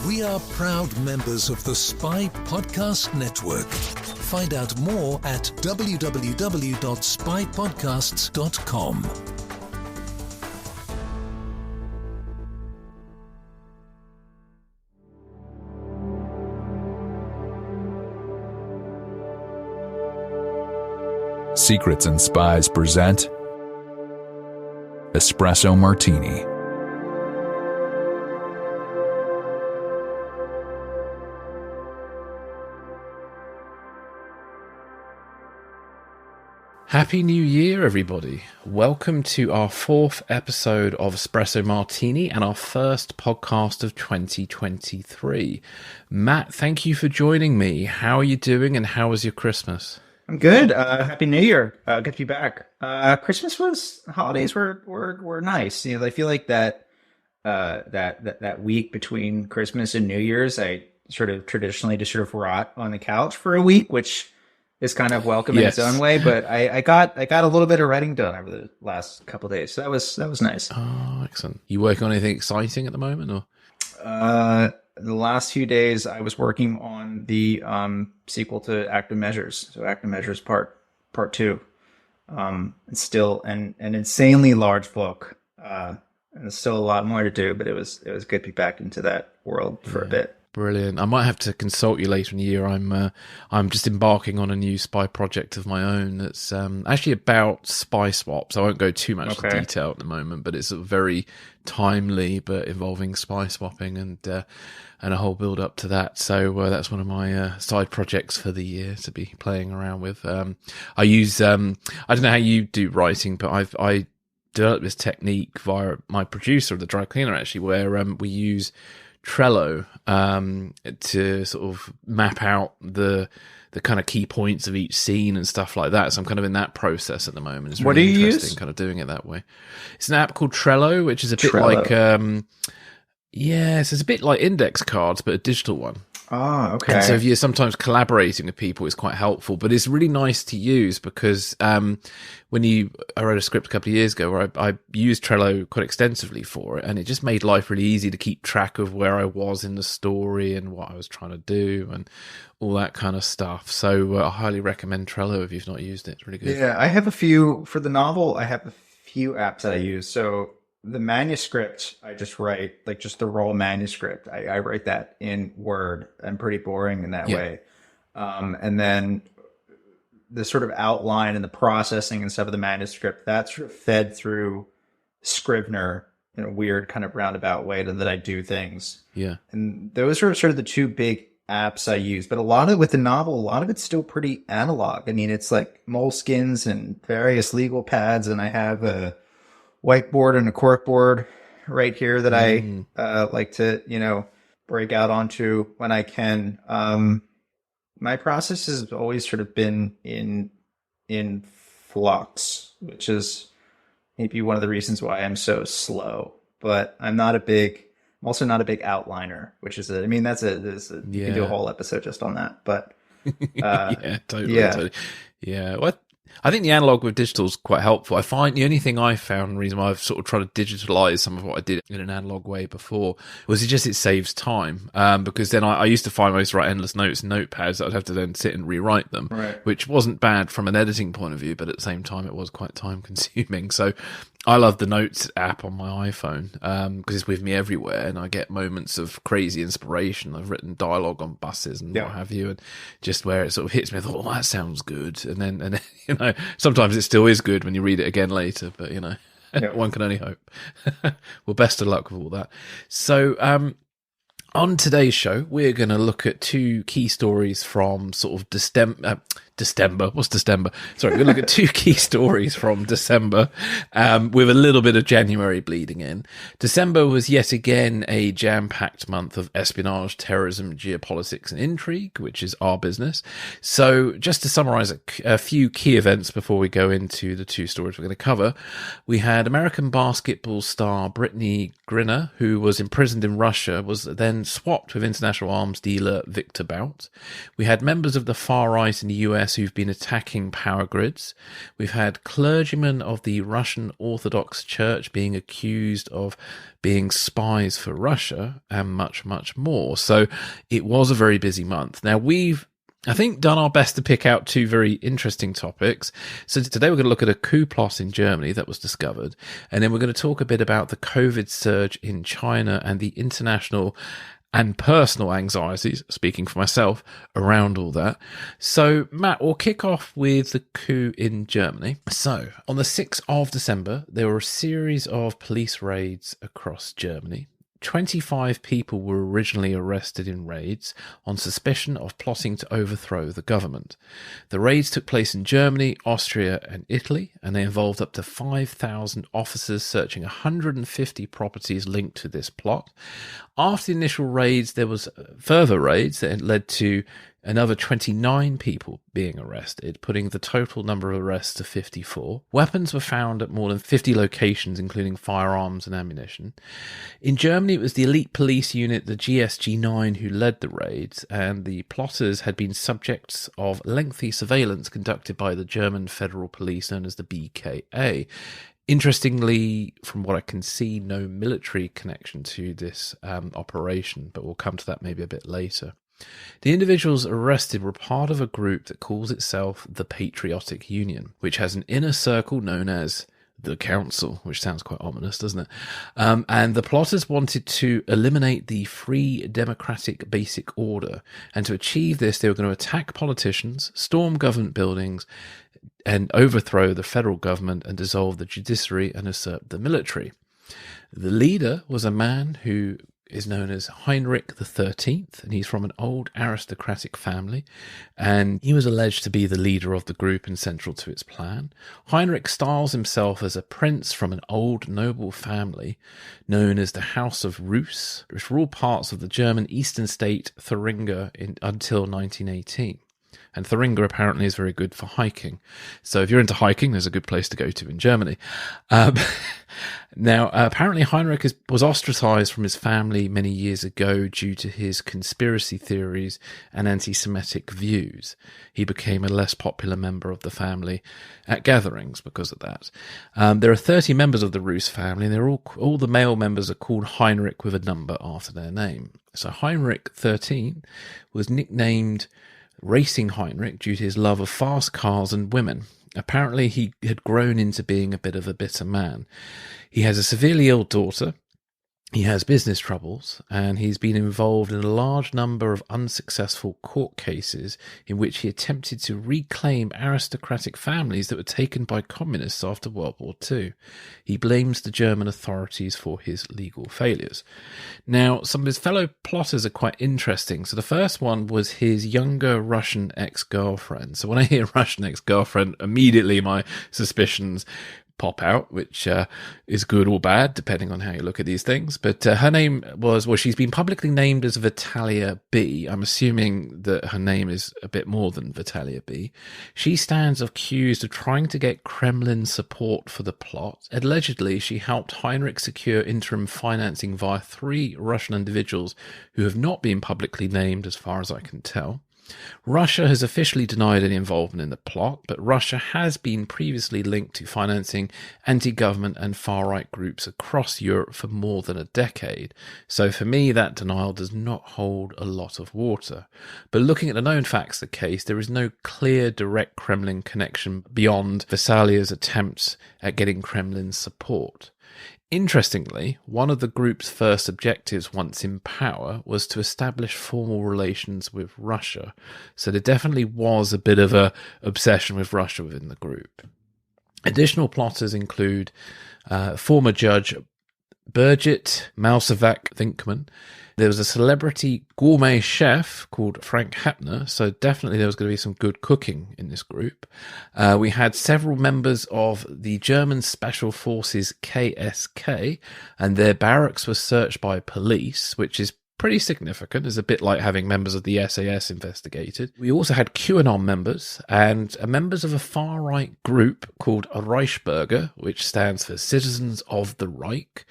We are proud members of the Spy Podcast Network. Find out more at www.spypodcasts.com. Secrets and Spies present Espresso Martini. Happy New Year, everybody. Welcome to our fourth episode of Espresso Martini and our first podcast of 2023. Matt, thank you for joining me. How are you doing and how was your Christmas? I'm good. Happy New Year. Good to be back. Holidays were nice. You know, I feel like that week between Christmas and New Year's, I sort of traditionally just sort of rot on the couch for a week, which is kind of welcome in its own way. But I got a little bit of writing done over the last couple of days, so that was nice. Oh, excellent. You working on anything exciting at the moment, or? The last few days, I was working on the sequel to Active Measures, so Active Measures Part 2. It's still an insanely large book, and there's still a lot more to do. But it was good to be back into that world for a bit. Brilliant. I might have to consult you later in the year. I'm just embarking on a new spy project of my own that's actually about spy swaps. I won't go too much into detail at the moment, but it's very timely but involving spy swapping and a whole build up to that. So that's one of my side projects for the year to be playing around with. I use I don't know how you do writing, but I developed this technique via my producer, the dry cleaner, actually, where we use Trello to sort of map out the kind of key points of each scene and stuff like that. So I'm kind of in that process at the moment. It's really interesting kind of doing it that way. It's an app called Trello, which is a bit like so it's a bit like index cards, but a digital one. Oh, okay. And so if you're sometimes collaborating with people, it's quite helpful, but it's really nice to use because I wrote a script a couple of years ago where I used Trello quite extensively for it, and it just made life really easy to keep track of where I was in the story and what I was trying to do and all that kind of stuff. So I highly recommend Trello if you've not used it. It's really good. Yeah, I have a few for the novel. I have a few apps that I use. So the manuscript, I just write like just the raw manuscript. I write that in Word. I'm pretty boring in that way. And then the sort of outline and the processing and stuff of the manuscript, that's sort of fed through Scrivener in a weird kind of roundabout way that I do things. Yeah. And those are sort of the two big apps I use. But with the novel, a lot of it's still pretty analog. I mean, it's like moleskins and various legal pads, and I have a whiteboard and a corkboard right here that I like to, break out onto when I can. My process has always sort of been in flux, which is maybe one of the reasons why I'm so slow. But I'm also not a big outliner, which is you can do a whole episode just on that. But totally. Yeah. What? I think the analog with digital is quite helpful. I find the only thing I found, the reason why I've sort of tried to digitalize some of what I did in an analog way before, was it saves time. Because then I used to find I used to write endless notes in notepads that I'd have to then sit and rewrite them, which wasn't bad from an editing point of view, but at the same time it was quite time consuming. So I love the Notes app on my iPhone because it's with me everywhere, and I get moments of crazy inspiration. I've written dialogue on buses and what have you, and just where it sort of hits me, I thought, "Oh, that sounds good." And then sometimes it still is good when you read it again later, but one can only hope. Well, best of luck with all that. So, on today's show, we're going to look at two key stories from sort of December. What's December? Sorry, we're going to look at two key stories from December with a little bit of January bleeding in. December was yet again a jam-packed month of espionage, terrorism, geopolitics and intrigue, which is our business. So just to summarize a few key events before we go into the two stories we're going to cover, we had American basketball star Brittany Griner, who was imprisoned in Russia, was then been swapped with international arms dealer Victor Bout. We had members of the far right in the US who've been attacking power grids. We've had clergymen of the Russian Orthodox Church being accused of being spies for Russia, and much, much more. So it was a very busy month. Now, we've, I think, done our best to pick out two very interesting topics. So today we're going to look at a coup plot in Germany that was discovered, and then we're going to talk a bit about the COVID surge in China and the international and personal anxieties, speaking for myself, around all that. So, Matt, we'll kick off with the coup in Germany. So, on the 6th of December, there were a series of police raids across Germany. 25 people were originally arrested in raids on suspicion of plotting to overthrow the government. The raids took place in Germany, Austria, and Italy, and they involved up to 5,000 officers searching 150 properties linked to this plot. After the initial raids, there was further raids that led to another 29 people being arrested, putting the total number of arrests to 54. Weapons were found at more than 50 locations, including firearms and ammunition. In Germany, it was the elite police unit, the GSG-9, who led the raids, and the plotters had been subjects of lengthy surveillance conducted by the German Federal Police, known as the BKA. Interestingly, from what I can see, no military connection to this operation, but we'll come to that maybe a bit later. The individuals arrested were part of a group that calls itself the Patriotic Union, which has an inner circle known as the Council, which sounds quite ominous, doesn't it? And the plotters wanted to eliminate the free democratic basic order. And to achieve this, they were going to attack politicians, storm government buildings, and overthrow the federal government and dissolve the judiciary and usurp the military. The leader was a man who is known as Heinrich the 13th, and he's from an old aristocratic family, and he was alleged to be the leader of the group and central to its plan. Heinrich styles himself as a prince from an old noble family known as the House of Reuss, which ruled parts of the German eastern state Thuringia until 1918. And Thuringia apparently is very good for hiking. So if you're into hiking, there's a good place to go to in Germany. Now, apparently Heinrich was ostracized from his family many years ago due to his conspiracy theories and anti-Semitic views. He became a less popular member of the family at gatherings because of that. There are 30 members of the Reuss family, and they're all the male members are called Heinrich with a number after their name. So Heinrich 13 was nicknamed Racing Heinrich due to his love of fast cars and women. Apparently he had grown into being a bit of a bitter man. He has a severely ill daughter, he has business troubles, and he's been involved in a large number of unsuccessful court cases in which he attempted to reclaim aristocratic families that were taken by communists after World War II. He blames the German authorities for his legal failures. Now, some of his fellow plotters are quite interesting. So the first one was his younger Russian ex-girlfriend. So when I hear Russian ex-girlfriend, immediately my suspicions pop out, which is good or bad, depending on how you look at these things. But her name was, well, she's been publicly named as Vitalia B. I'm assuming that her name is a bit more than Vitalia B. She stands accused of trying to get Kremlin support for the plot. Allegedly, she helped Heinrich secure interim financing via 3 Russian individuals who have not been publicly named, as far as I can tell. Russia has officially denied any involvement in the plot, but Russia has been previously linked to financing anti-government and far-right groups across Europe for more than a decade. So for me, that denial does not hold a lot of water. But looking at the known facts of the case, there is no clear direct Kremlin connection beyond Vitalia's attempts at getting Kremlin support. Interestingly, one of the group's first objectives once in power was to establish formal relations with Russia, so there definitely was a bit of a obsession with Russia within the group. Additional plotters include former judge Birgit Mausevac-Winkman. There was a celebrity gourmet chef called Frank Hepner, so definitely there was going to be some good cooking in this group. We had several members of the German Special Forces KSK, and their barracks were searched by police, which is pretty significant. It's a bit like having members of the SAS investigated. We also had QAnon members and members of a far-right group called Reichsbürger, which stands for Citizens of the Reich.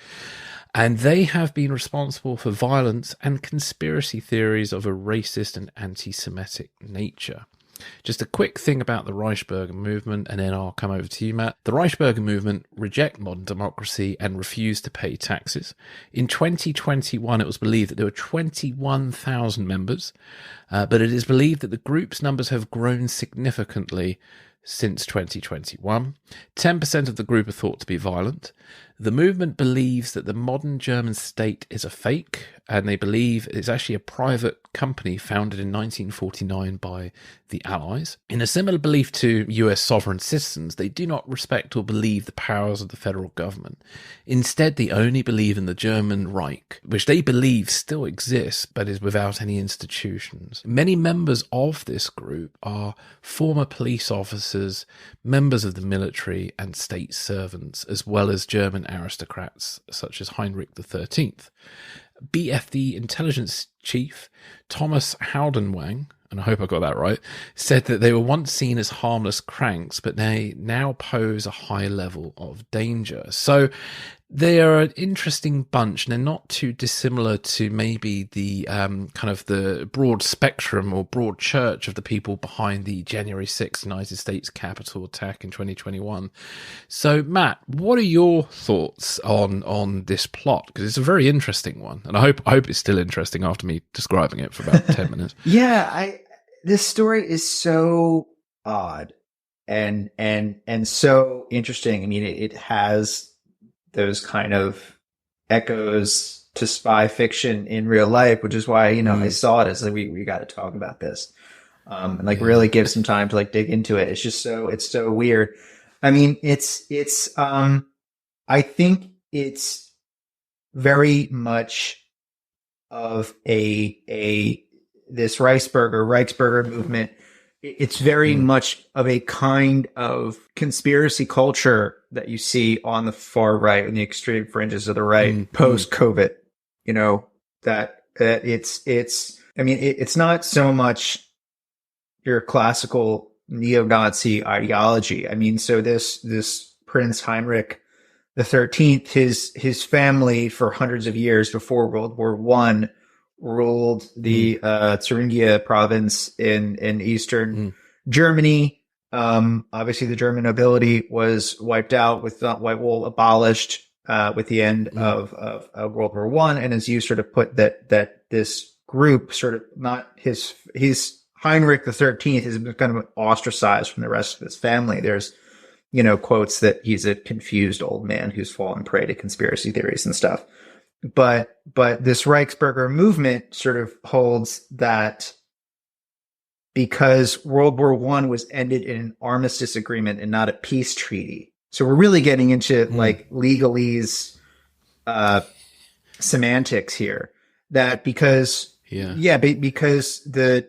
And they have been responsible for violence and conspiracy theories of a racist and anti-Semitic nature. Just a quick thing about the Reichsbürger movement, and then I'll come over to you, Matt. The Reichsbürger movement reject modern democracy and refuse to pay taxes. In 2021, it was believed that there were 21,000 members, but it is believed that the group's numbers have grown significantly since 2021. 10% of the group are thought to be violent. The movement believes that the modern German state is a fake, and they believe it's actually a private company founded in 1949 by the Allies. In a similar belief to US sovereign citizens, they do not respect or believe the powers of the federal government. Instead, they only believe in the German Reich, which they believe still exists but is without any institutions. Many members of this group are former police officers, members of the military and state servants, as well as German aristocrats such as Heinrich XIII. BFD intelligence chief Thomas Haudenwang, and I hope I got that right, said that they were once seen as harmless cranks, but they now pose a high level of danger. So they are an interesting bunch, and they're not too dissimilar to maybe the kind of the broad spectrum or broad church of the people behind the January 6th United States Capitol attack in 2021. So, Matt, what are your thoughts on this plot? Because it's a very interesting one, and I hope it's still interesting after me describing it for about 10 minutes. Yeah, this story is so odd and so interesting. I mean, it has those kind of echoes to spy fiction in real life, which is why, I saw it as like, we got to talk about this, and really give some time to dig into it. It's just it's so weird. I mean, I think it's very much of this Reichsbürger movement. It's very much of a kind of conspiracy culture that you see on the far right and the extreme fringes of the right post-COVID. That it's not so much your classical neo-Nazi ideology. I mean, so this Prince Heinrich XIII, his family for hundreds of years before World War I ruled the Thuringia province in eastern Germany. Obviously, the German nobility was wiped out abolished with the end of World War I. And as you sort of put that this group sort of he's Heinrich XIII has been kind of ostracized from the rest of his family. There's quotes that he's a confused old man who's fallen prey to conspiracy theories and stuff. But this Reichsbürger movement sort of holds that because World War I was ended in an armistice agreement and not a peace treaty. So we're really getting into legalese semantics here. That because the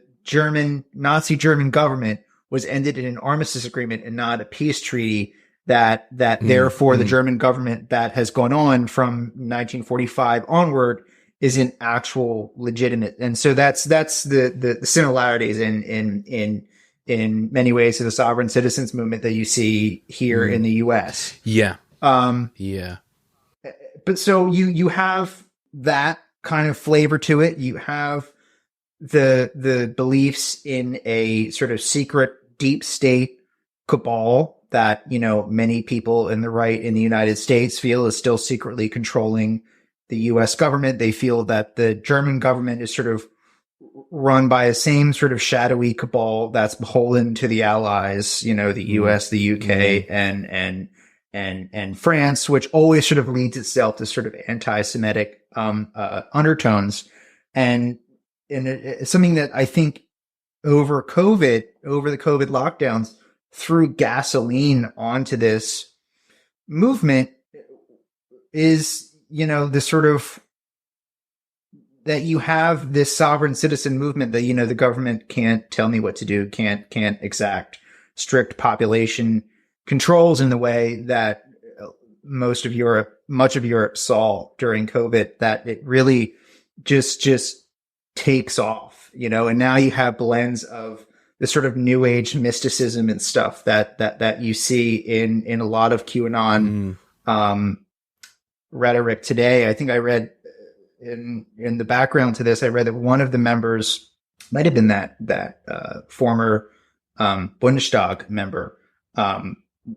Nazi German government was ended in an armistice agreement and not a peace treaty, that therefore the German government that has gone on from 1945 onward is an actual legitimate. And so that's the similarities in many ways to the sovereign citizens movement that you see here in the US. Yeah. But so you have that kind of flavor to it. You have the beliefs in a sort of secret deep state cabal that, many people in the right in the United States feel is still secretly controlling the US government. They feel that the German government is sort of run by a same sort of shadowy cabal that's beholden to the Allies, the US, the UK, and France, which always sort of leads itself to sort of anti-Semitic undertones. And it's something that I think over the COVID lockdowns, threw gasoline onto this movement is, the sort of that you have this sovereign citizen movement that, the government can't tell me what to do, can't exact strict population controls in the way that much of Europe saw during COVID, that it really just takes off, and now you have blends of the sort of new age mysticism and stuff that you see in a lot of QAnon rhetoric today. I think I read in the background to this, I read that one of the members might have been that former Bundestag member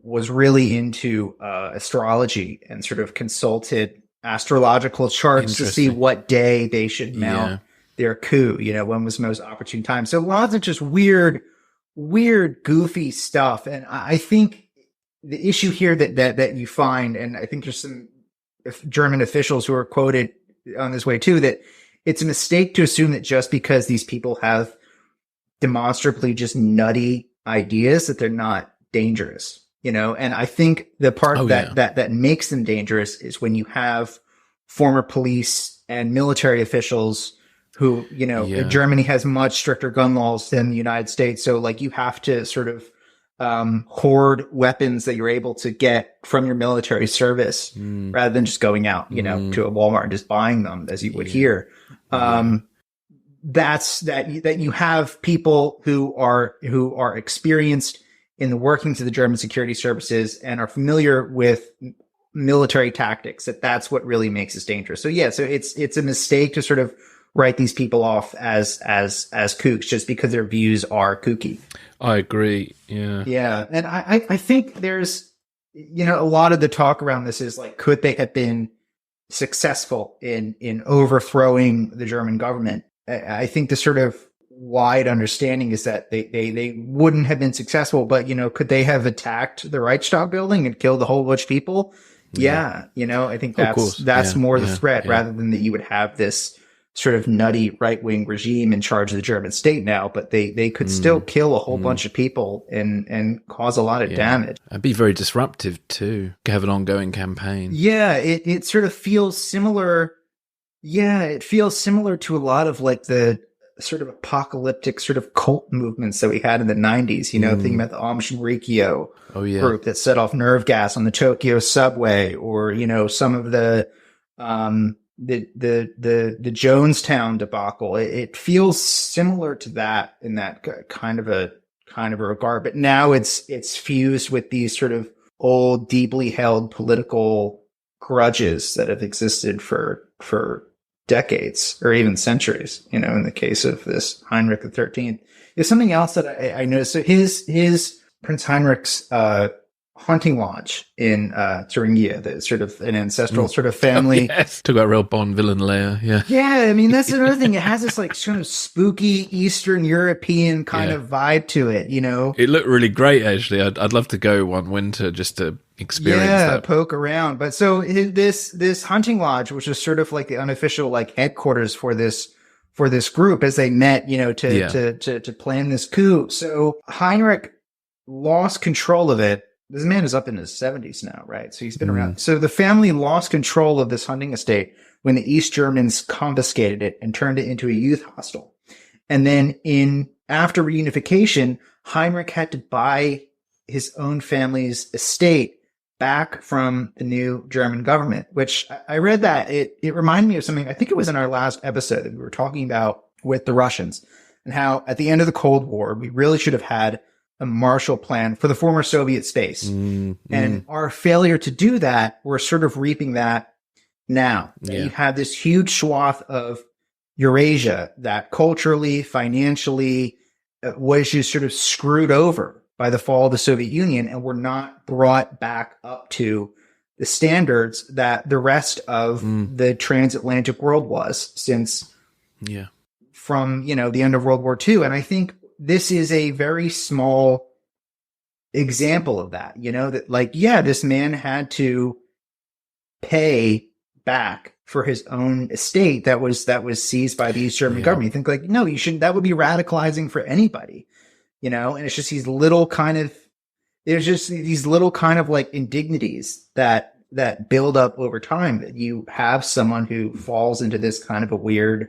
was really into astrology and sort of consulted astrological charts to see what day they should mount their coup, when was the most opportune time. So lots of just weird, goofy stuff. And I think the issue here that you find, and I think there's some German officials who are quoted on this way too, that it's a mistake to assume that just because these people have demonstrably just nutty ideas that they're not dangerous, and I think the part that makes them dangerous is when you have former police and military officials who, Germany has much stricter gun laws than the United States. So like you have to sort of hoard weapons that you're able to get from your military service rather than just going out, to a Walmart and just buying them as you would here. That's that you have people who are experienced in the workings of the German security services and are familiar with military tactics. That's what really makes us dangerous. So it's a mistake to sort of write these people off as kooks just because their views are kooky. I agree. Yeah. Yeah. And I think there's, a lot of the talk around this is like, could they have been successful in overthrowing the German government? I think the sort of wide understanding is that they wouldn't have been successful, but, could they have attacked the Reichstag building and killed a whole bunch of people? Yeah. I think that's more the threat rather than that you would have this sort of nutty right-wing regime in charge of the German state now, but they could still kill a whole bunch of people and cause a lot of damage. It'd be very disruptive too, have an ongoing campaign. Yeah, it sort of feels similar. Yeah, it feels similar to a lot of like the sort of apocalyptic sort of cult movements that we had in the 90s, thinking about the Aum Shinrikyo group that set off nerve gas on the Tokyo subway, or, some of the Jonestown debacle. It feels similar to that in that kind of a regard, but now it's fused with these sort of old, deeply held political grudges that have existed for decades or even centuries. In the case of this Heinrich the 13th, there's something else that I noticed. So his Prince Heinrich's hunting lodge in Thuringia, that's sort of an ancestral sort of family. Talk about real Bond villain layer. Yeah, I mean, that's another thing. It has this like sort of spooky Eastern European kind of vibe to it, It looked really great, actually. I'd love to go one winter just to experience that. Poke around. But so this hunting lodge, which is sort of like the unofficial like headquarters for this group as they met, to plan this coup. So Heinrich lost control of it. This man is up in his 70s now, right? So he's been around. So the family lost control of this hunting estate when the East Germans confiscated it and turned it into a youth hostel. And then after reunification, Heinrich had to buy his own family's estate back from the new German government, which I read that it reminded me of something. I think it was in our last episode that we were talking about with the Russians and how at the end of the Cold War, we really should have had a Marshall Plan for the former Soviet space. And our failure to do that, we're sort of reaping that now. You have this huge swath of Eurasia that culturally, financially was just sort of screwed over by the fall of the Soviet Union, and were not brought back up to the standards that the rest of the transatlantic world was since from, the end of World War II. And I think this is a very small example of that, that like, this man had to pay back for his own estate that was seized by the East German government. You think like, no, you shouldn't, that would be radicalizing for anybody, and it's just these little kind of like indignities that build up over time, that you have someone who falls into this kind of a weird,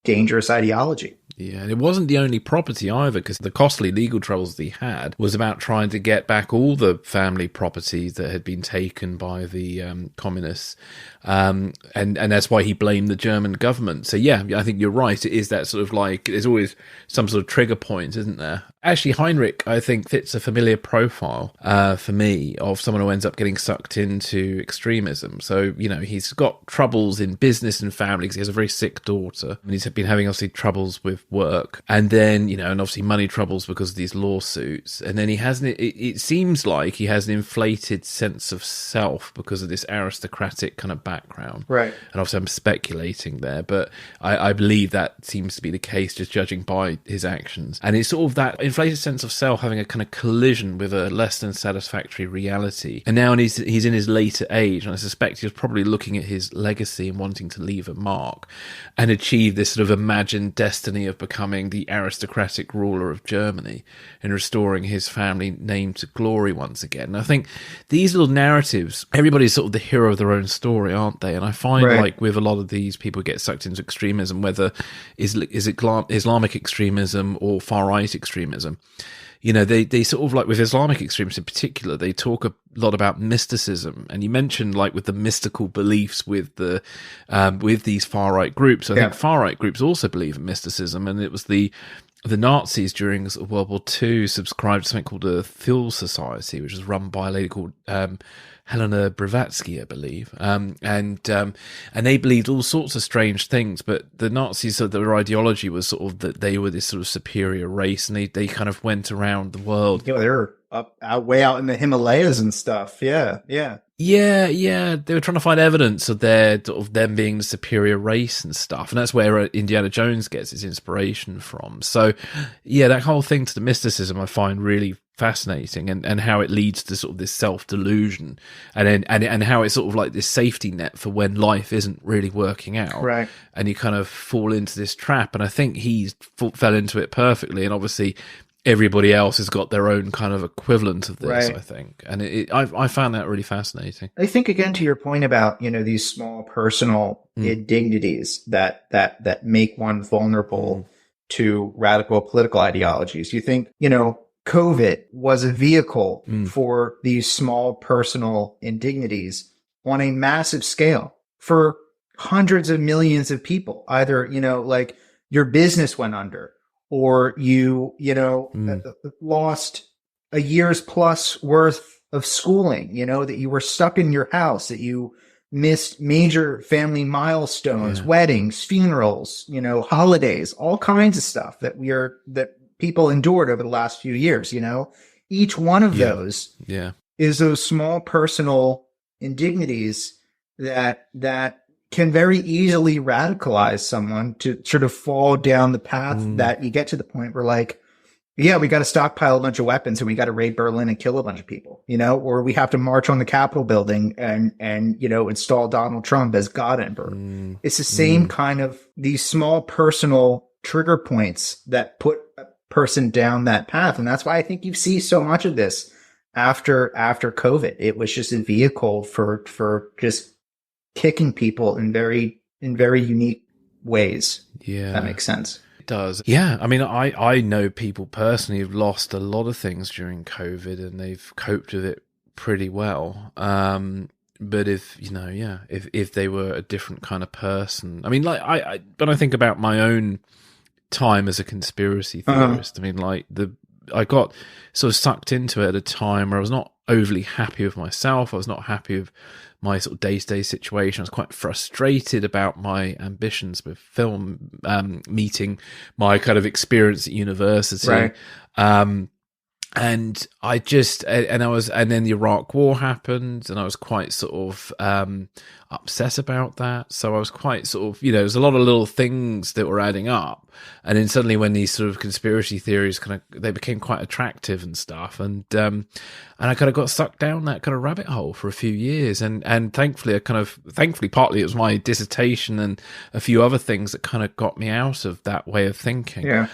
dangerous ideology. Yeah, and it wasn't the only property either, because the costly legal troubles that he had was about trying to get back all the family property that had been taken by the communists. And that's why he blamed the German government. So, I think you're right. It is that sort of like, there's always some sort of trigger point, isn't there? actually, Heinrich, I think, fits a familiar profile for me of someone who ends up getting sucked into extremism. So, he's got troubles in business and family because he has a very sick daughter. And he's been having, obviously, troubles with work. And then, and obviously money troubles because of these lawsuits. And then he has, it seems like he has an inflated sense of self because of this aristocratic kind of background. Right. And obviously I'm speculating there, but I believe that seems to be the case just judging by his actions. And it's sort of that inflated sense of self having a kind of collision with a less than satisfactory reality. And now he's in his later age, and I suspect he was probably looking at his legacy and wanting to leave a mark and achieve this sort of imagined destiny of becoming the aristocratic ruler of Germany and restoring his family name to glory once again. And I think these little narratives, everybody's sort of the hero of their own story, aren't they? And I find like with a lot of these people who get sucked into extremism, whether is it Islamic extremism or far-right extremism, they sort of like with Islamic extremists in particular, they talk a lot about mysticism. And you mentioned like with the mystical beliefs with the with these far-right groups. I think far-right groups also believe in mysticism, and it was the Nazis during World War II subscribed to something called the Thule Society, which was run by a lady called Helena Blavatsky, I believe. And they believed all sorts of strange things, but the Nazis, their ideology was sort of that they were this sort of superior race, and they kind of went around the world. They're way out in the Himalayas and stuff. Yeah. Yeah. They were trying to find evidence of them being the superior race and stuff. And that's where Indiana Jones gets its inspiration from. So, yeah, that whole thing to the mysticism I find really fascinating, and how it leads to sort of this self-delusion and how it's sort of like this safety net for when life isn't really working out. Right. And you kind of fall into this trap. And I think he fell into it perfectly. And obviously everybody else has got their own kind of equivalent of this, I think. And I found that really fascinating. I think, again, to your point about, these small personal indignities that make one vulnerable to radical political ideologies. You think, COVID was a vehicle for these small personal indignities on a massive scale for hundreds of millions of people. Either, like your business went under, or you lost a year's plus worth of schooling, that you were stuck in your house, that you missed major family milestones, weddings, funerals, holidays, all kinds of stuff that people endured over the last few years. Each one of those is those small personal indignities that can very easily radicalize someone to sort of fall down the path that you get to the point where, like, we got to stockpile a bunch of weapons and we got to raid Berlin and kill a bunch of people, or we have to march on the Capitol building and install Donald Trump as God Emperor. It's the same kind of these small personal trigger points that put a person down that path. And that's why I think you see so much of this after COVID. It was just a vehicle for just kicking people in very unique ways. Yeah. That makes sense. It does. Yeah. I mean, I know people personally who've lost a lot of things during COVID and they've coped with it pretty well. But if they were a different kind of person, I mean, like when I think about my own time as a conspiracy theorist, I mean, like I got sort of sucked into it at a time where I was not overly happy with myself. I was not happy with my sort of day-to-day situation. I was quite frustrated about my ambitions with film, meeting my kind of experience at university. Right. And I just, and then the Iraq War happened, and I was quite sort of upset about that. So I was quite sort of, there's a lot of little things that were adding up. And then suddenly when these sort of conspiracy theories they became quite attractive and stuff. And I kind of got sucked down that kind of rabbit hole for a few years. And thankfully, partly it was my dissertation and a few other things that kind of got me out of that way of thinking. Yeah.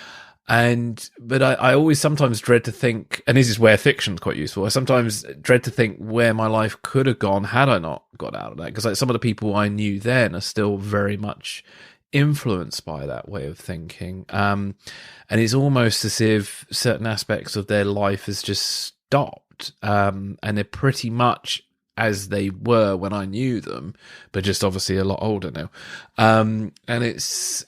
But I always sometimes dread to think, and this is where fiction's quite useful, I sometimes dread to think where my life could have gone had I not got out of that. Because like some of the people I knew then are still very much influenced by that way of thinking. And it's almost as if certain aspects of their life has just stopped. And they're pretty much as they were when I knew them, but just obviously a lot older now. And it's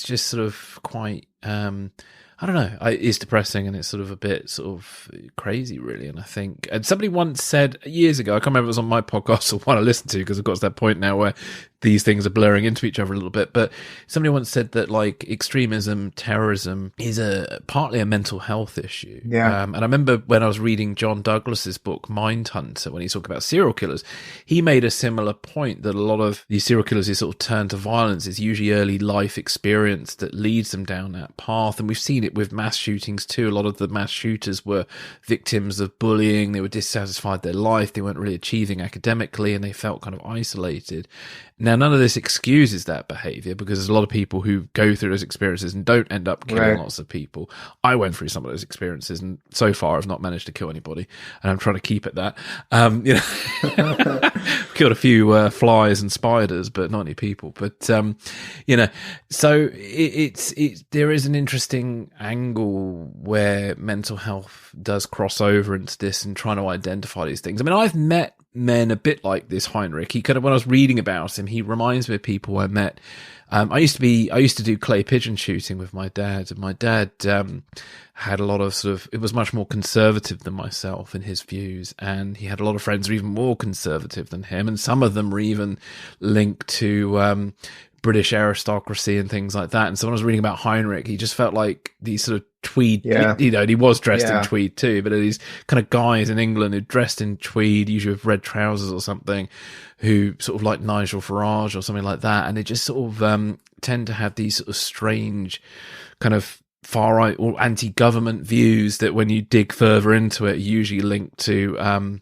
just sort of quite I don't know. It's depressing, and it's sort of a bit sort of crazy, really. And I think, and somebody once said years ago, I can't remember if it was on my podcast or one I listened to, because I've got to that point now where these things are blurring into each other a little bit. But somebody once said that like extremism, terrorism is partly a mental health issue. Yeah. And I remember when I was reading John Douglas's book Mindhunter, when he talked about serial killers, he made a similar point that a lot of these serial killers who sort of turn to violence is usually early life experience that leads them down that path. And we've seen it with mass shootings too. A lot of the mass shooters were victims of bullying. They were dissatisfied with their life. They weren't really achieving academically, and they felt kind of isolated. Now, none of this excuses that behavior, because there's a lot of people who go through those experiences and don't end up killing lots of people. I went through some of those experiences, and so far I've not managed to kill anybody, and I'm trying to keep at that. Killed a few flies and spiders, but not any people. But so there is an interesting angle where mental health does cross over into this and trying to identify these things. I mean, I've met men a bit like this Heinrich. He kind of, when I was reading about him, he reminds me of people I met. I used to do clay pigeon shooting with my dad, and my dad had a lot of it was much more conservative than myself in his views, and he had a lot of friends who were even more conservative than him, and some of them were even linked to British aristocracy and things like that. And so when I was reading about Heinrich, he just felt like these sort of tweed, and he was dressed in tweed too, but these kind of guys in England who dressed in tweed, usually with red trousers or something, who sort of like Nigel Farage or something like that. And they just sort of tend to have these sort of strange kind of far right or anti-government views that when you dig further into it, are usually linked to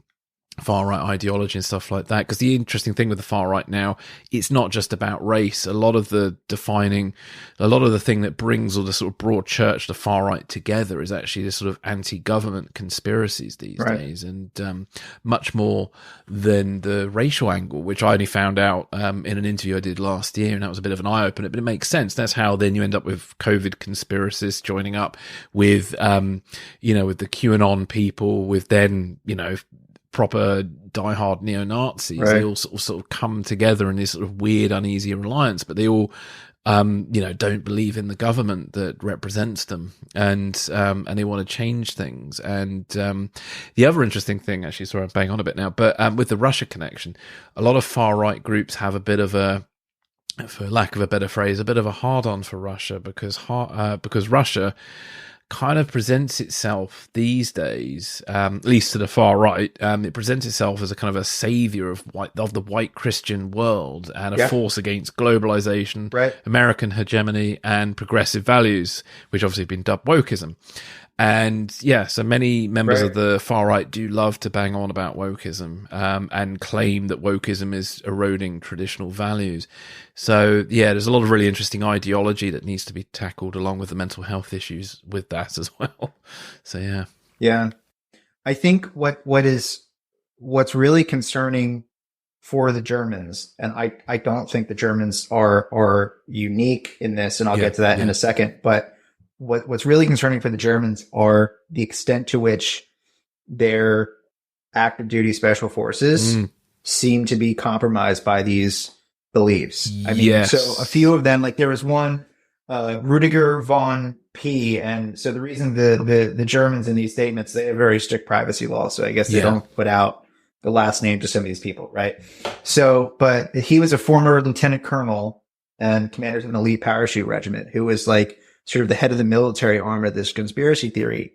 far right ideology and stuff like that. Because the interesting thing with the far right now, it's not just about race. A lot of the thing that brings all the sort of broad church, the far right together, is actually this sort of anti-government conspiracies these days, and much more than the racial angle, which I only found out in an interview I did last year, and that was a bit of an eye opener. But it makes sense. That's how then you end up with COVID conspiracists joining up with with the QAnon people, with then proper diehard neo-Nazis. They all sort of come together in this sort of weird, uneasy alliance, but they all, don't believe in the government that represents them, and they want to change things. And the other interesting thing, actually, sorry, I'm bang on a bit now, but with the Russia connection, a lot of far-right groups have a bit of a, for lack of a better phrase, a bit of a hard-on for Russia, because Russia kind of presents itself these days, at least to the far right, it presents itself as a kind of a savior of the white Christian world, and a force against globalization, American hegemony, and progressive values, which obviously have been dubbed wokeism. And so many members of the far right do love to bang on about wokeism, and claim that wokeism is eroding traditional values. So there's a lot of really interesting ideology that needs to be tackled, along with the mental health issues with that as well. So I think what's really concerning for the Germans, and I don't think the Germans are unique in this, and I'll get to that in a second, but what's really concerning for the Germans are the extent to which their active duty special forces seem to be compromised by these beliefs. I mean, so a few of them, like there was one, Rudiger von P. And so the reason the Germans in these statements, they have very strict privacy laws. So I guess they don't put out the last name to some of these people. Right. So, but he was a former lieutenant colonel and commander of an elite parachute regiment who was like sort of the head of the military arm of this conspiracy theory.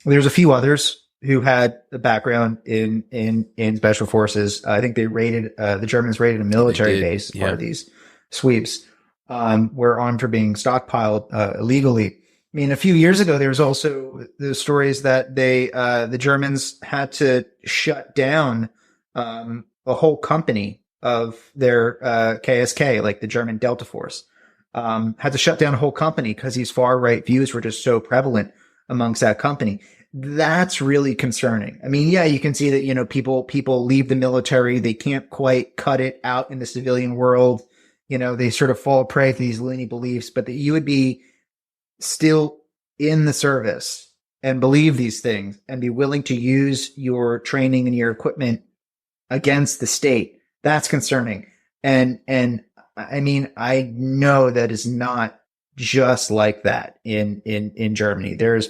There's a few others who had a background in special forces. I think they the Germans raided a military base as part of these sweeps, where arms were being stockpiled illegally. I mean, a few years ago, there was also the stories that the Germans had to shut down a whole company of their KSK, like the German Delta Force. Had to shut down a whole company because these far right views were just so prevalent amongst that company. That's really concerning. I mean, you can see that, people leave the military. They can't quite cut it out in the civilian world. They sort of fall prey to these loony beliefs, but that you would be still in the service and believe these things and be willing to use your training and your equipment against the state. That's concerning. And I mean, I know that is not just like that in Germany. There's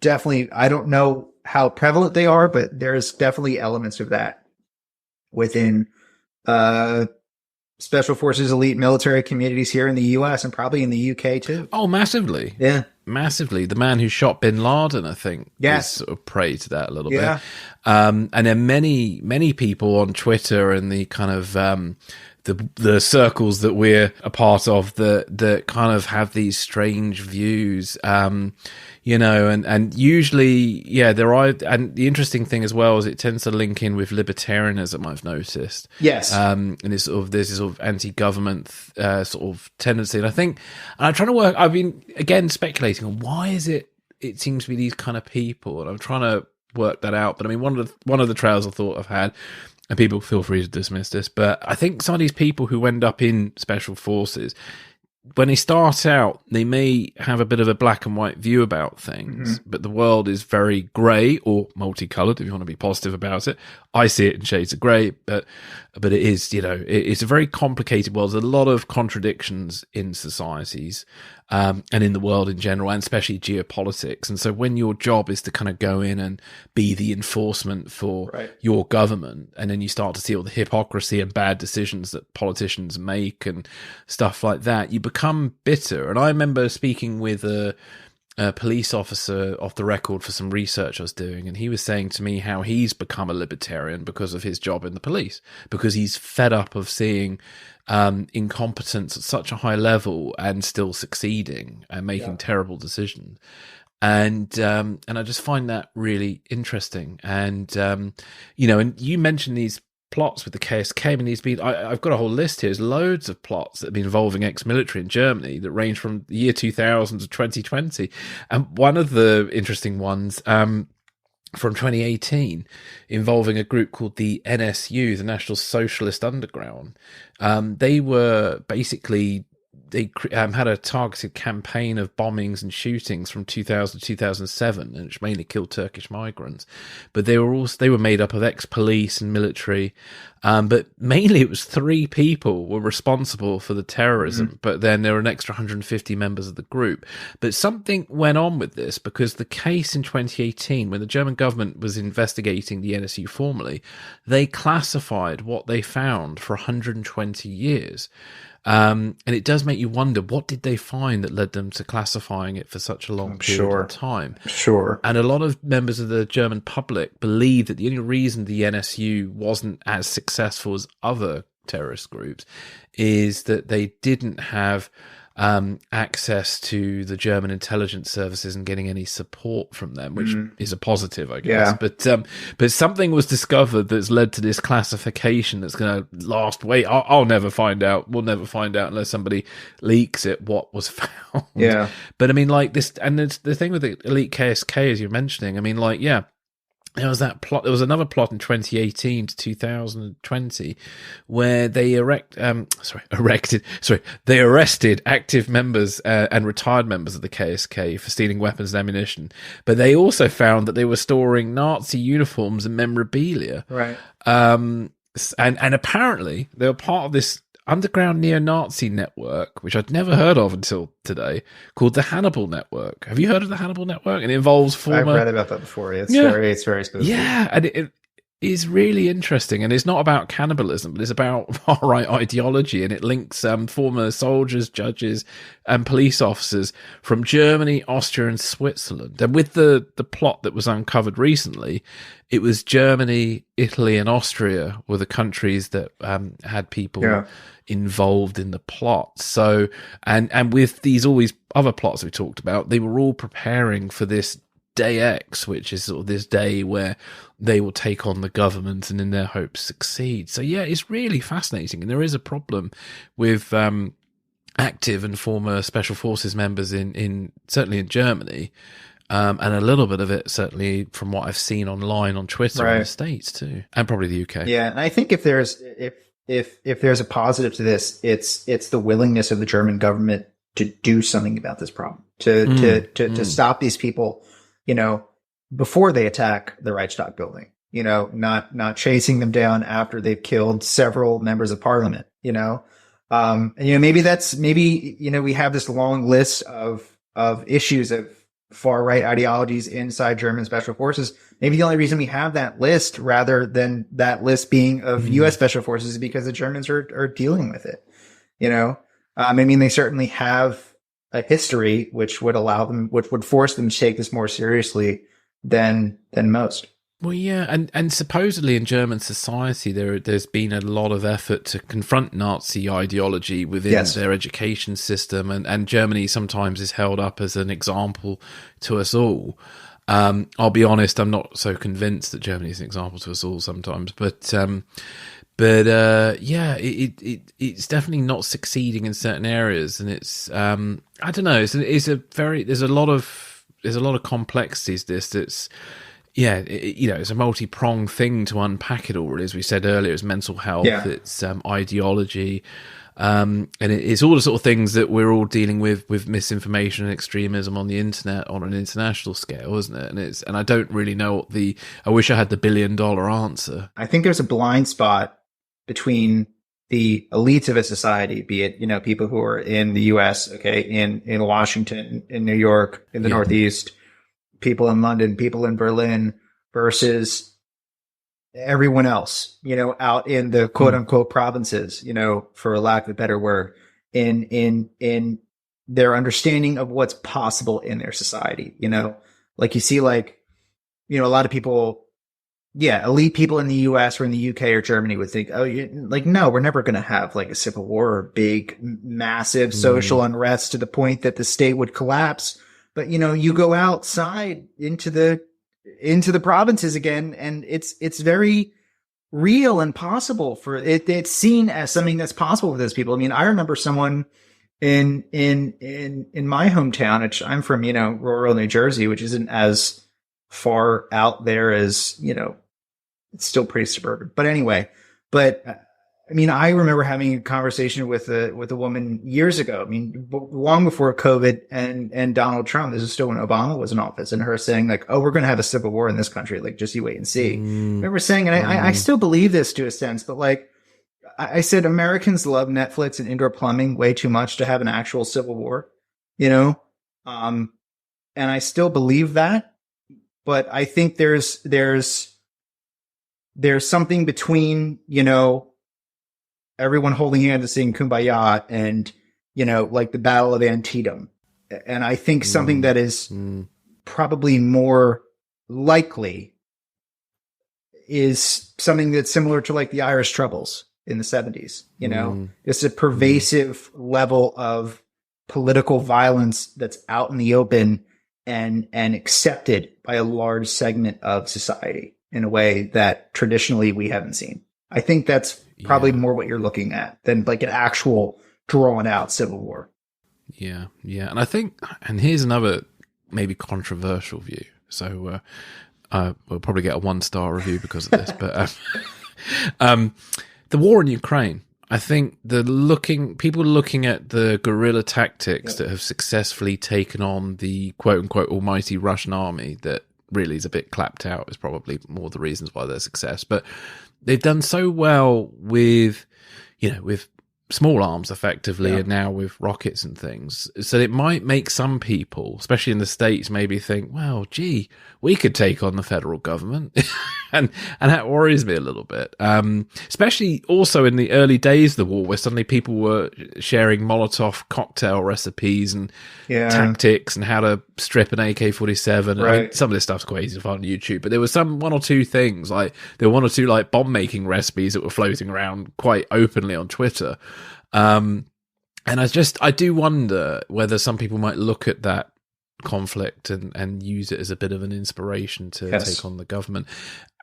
definitely, I don't know how prevalent they are, but there's definitely elements of that within special forces, elite military communities here in the US and probably in the UK too. Oh, massively. Yeah. Massively. The man who shot bin Laden, I think, yes, is sort of prey to that a little bit. And then many people on Twitter and the kind of the circles that we're a part of that kind of have these strange views, you know, and usually, there are, and the interesting thing as well is it tends to link in with libertarianism, I've noticed. Yes. And it's sort of, there's this sort of anti-government sort of tendency. And I think, and I'm trying to work, I've been, again, speculating on why is it seems to be these kind of people, and I'm trying to work that out. But I mean, one of the trails I thought I've had, and people feel free to dismiss this, but I think some of these people who end up in special forces, when they start out, they may have a bit of a black and white view about things, but the world is very grey or multicolored, if you want to be positive about it. I see it in shades of grey, but it is, you know, it's a very complicated world. There's a lot of contradictions in societies, and in the world in general, and especially geopolitics. And so when your job is to kind of go in and be the enforcement for your government, and then you start to see all the hypocrisy and bad decisions that politicians make and stuff like that, you become bitter. And I remember speaking with a police officer off the record for some research I was doing, and he was saying to me how he's become a libertarian because of his job in the police, because he's fed up of seeing incompetence at such a high level and still succeeding and making terrible decisions. And I just find that really interesting. And you know, and you mentioned these plots with the KSK, and he's been, I've got a whole list here. There's loads of plots that have been involving ex-military in Germany that range from the year 2000 to 2020. And one of the interesting ones from 2018 involving a group called the NSU, the National Socialist Underground. They were basically, they had a targeted campaign of bombings and shootings from 2000 to 2007, which mainly killed Turkish migrants. But they were made up of ex-police and military. But mainly it was 3 people were responsible for the terrorism, but then there were an extra 150 members of the group. But something went on with this, because the case in 2018, when the German government was investigating the NSU formally, they classified what they found for 120 years. And it does make you wonder, what did they find that led them to classifying it for such a long period of time? Sure. And a lot of members of the German public believe that the only reason the NSU wasn't as successful as other terrorist groups is that they didn't have access to the German intelligence services and getting any support from them, which is a positive, I guess. Yeah. But something was discovered that's led to this classification that's going to last. I'll never find out. We'll never find out unless somebody leaks it what was found. Yeah. But I mean, like this, and the thing with the elite KSK, as you're mentioning, I mean, like, yeah. There was that plot. There was another plot in 2018 to 2020 where they they arrested active members and retired members of the KSK for stealing weapons and ammunition. But they also found that they were storing Nazi uniforms and memorabilia. Right. And apparently they were part of this underground neo-Nazi network, which I'd never heard of until today, called the Hannibal Network. Have you heard of the Hannibal Network? And it involves former... I've read about that before. It's very spooky. Yeah, and it is really interesting. And it's not about cannibalism, but it's about far-right ideology. And it links former soldiers, judges, and police officers from Germany, Austria, and Switzerland. And with the plot that was uncovered recently, it was Germany, Italy, and Austria were the countries that had people involved in the plot. So, and with all these other plots we talked about, they were all preparing for this Day X, which is sort of this day where they will take on the government and in their hopes succeed. So yeah, it's really fascinating. And there is a problem with active and former special forces members in certainly in Germany. And a little bit of it, certainly, from what I've seen online on Twitter in the States too, and probably the UK. Yeah, and I think if there's a positive to this, it's the willingness of the German government to do something about this problem, to stop these people, you know, before they attack the Reichstag building. You know, not chasing them down after they've killed several members of parliament. You know, And, maybe, we have this long list of issues of far right ideologies inside German special forces. Maybe the only reason we have that list rather than that list being of U.S. special forces is because the Germans are dealing with it. They certainly have a history which would force them to take this more seriously than most. Well, yeah, and supposedly in German society, there's been a lot of effort to confront Nazi ideology within their education system, and Germany sometimes is held up as an example to us all. I'll be honest, I'm not so convinced that Germany is an example to us all sometimes, but it's definitely not succeeding in certain areas, and it's I don't know, there's a lot of complexities. It's a multi-pronged thing to unpack it all, really. As we said earlier, it's mental health, it's ideology, and it's all the sort of things that we're all dealing with misinformation and extremism on the internet on an international scale, isn't it? And I don't really know I wish I had the $1 billion answer. I think there's a blind spot between the elites of a society, be it, people who are in the US, in Washington, in New York, in the Northeast, people in London, people in Berlin, versus everyone else, out in the quote unquote provinces, for lack of a better word, in their understanding of what's possible in their society. Like you see, a lot of people, elite people in the US or in the UK or Germany would think, no, we're never going to have a civil war or big, massive social unrest to the point that the state would collapse. But, you go outside into the provinces again, and it's very real and possible for it. It's seen as something that's possible for those people. I mean, I remember someone in my hometown, which I'm from, rural New Jersey, which isn't as far out there as, it's still pretty suburban. But anyway, I remember having a conversation with a woman years ago. Long before COVID and Donald Trump. This is still when Obama was in office, and her saying we're going to have a civil war in this country. Just you wait and see. I remember saying, and I still believe this to a sense, but I said, Americans love Netflix and indoor plumbing way too much to have an actual civil war, and I still believe that, but I think there's something between, everyone holding hands and singing Kumbaya and, the Battle of Antietam. And I think something that is probably more likely is something that's similar to the Irish Troubles in the 70s. It's a pervasive level of political violence that's out in the open and accepted by a large segment of society in a way that traditionally we haven't seen. I think that's probably more what you're looking at than an actual drawn out civil war. Yeah. And I think, and here's another maybe controversial view. So we'll probably get a 1-star review because of this. But the war in Ukraine, I think people looking at the guerrilla tactics that have successfully taken on the quote unquote almighty Russian army that really is a bit clapped out is probably more the reasons why their success. But they've done so well with small arms effectively, and now with rockets and things. So it might make some people, especially in the States, maybe think, well, gee, we could take on the federal government. and that worries me a little bit. Especially also in the early days of the war, where suddenly people were sharing Molotov cocktail recipes and tactics and how to strip an AK-47. Right. I mean, some of this stuff's quite easy to find on YouTube, but there was one or two things, there were one or two bomb making recipes that were floating around quite openly on Twitter. And I do wonder whether some people might look at that conflict and use it as a bit of an inspiration to take on the government.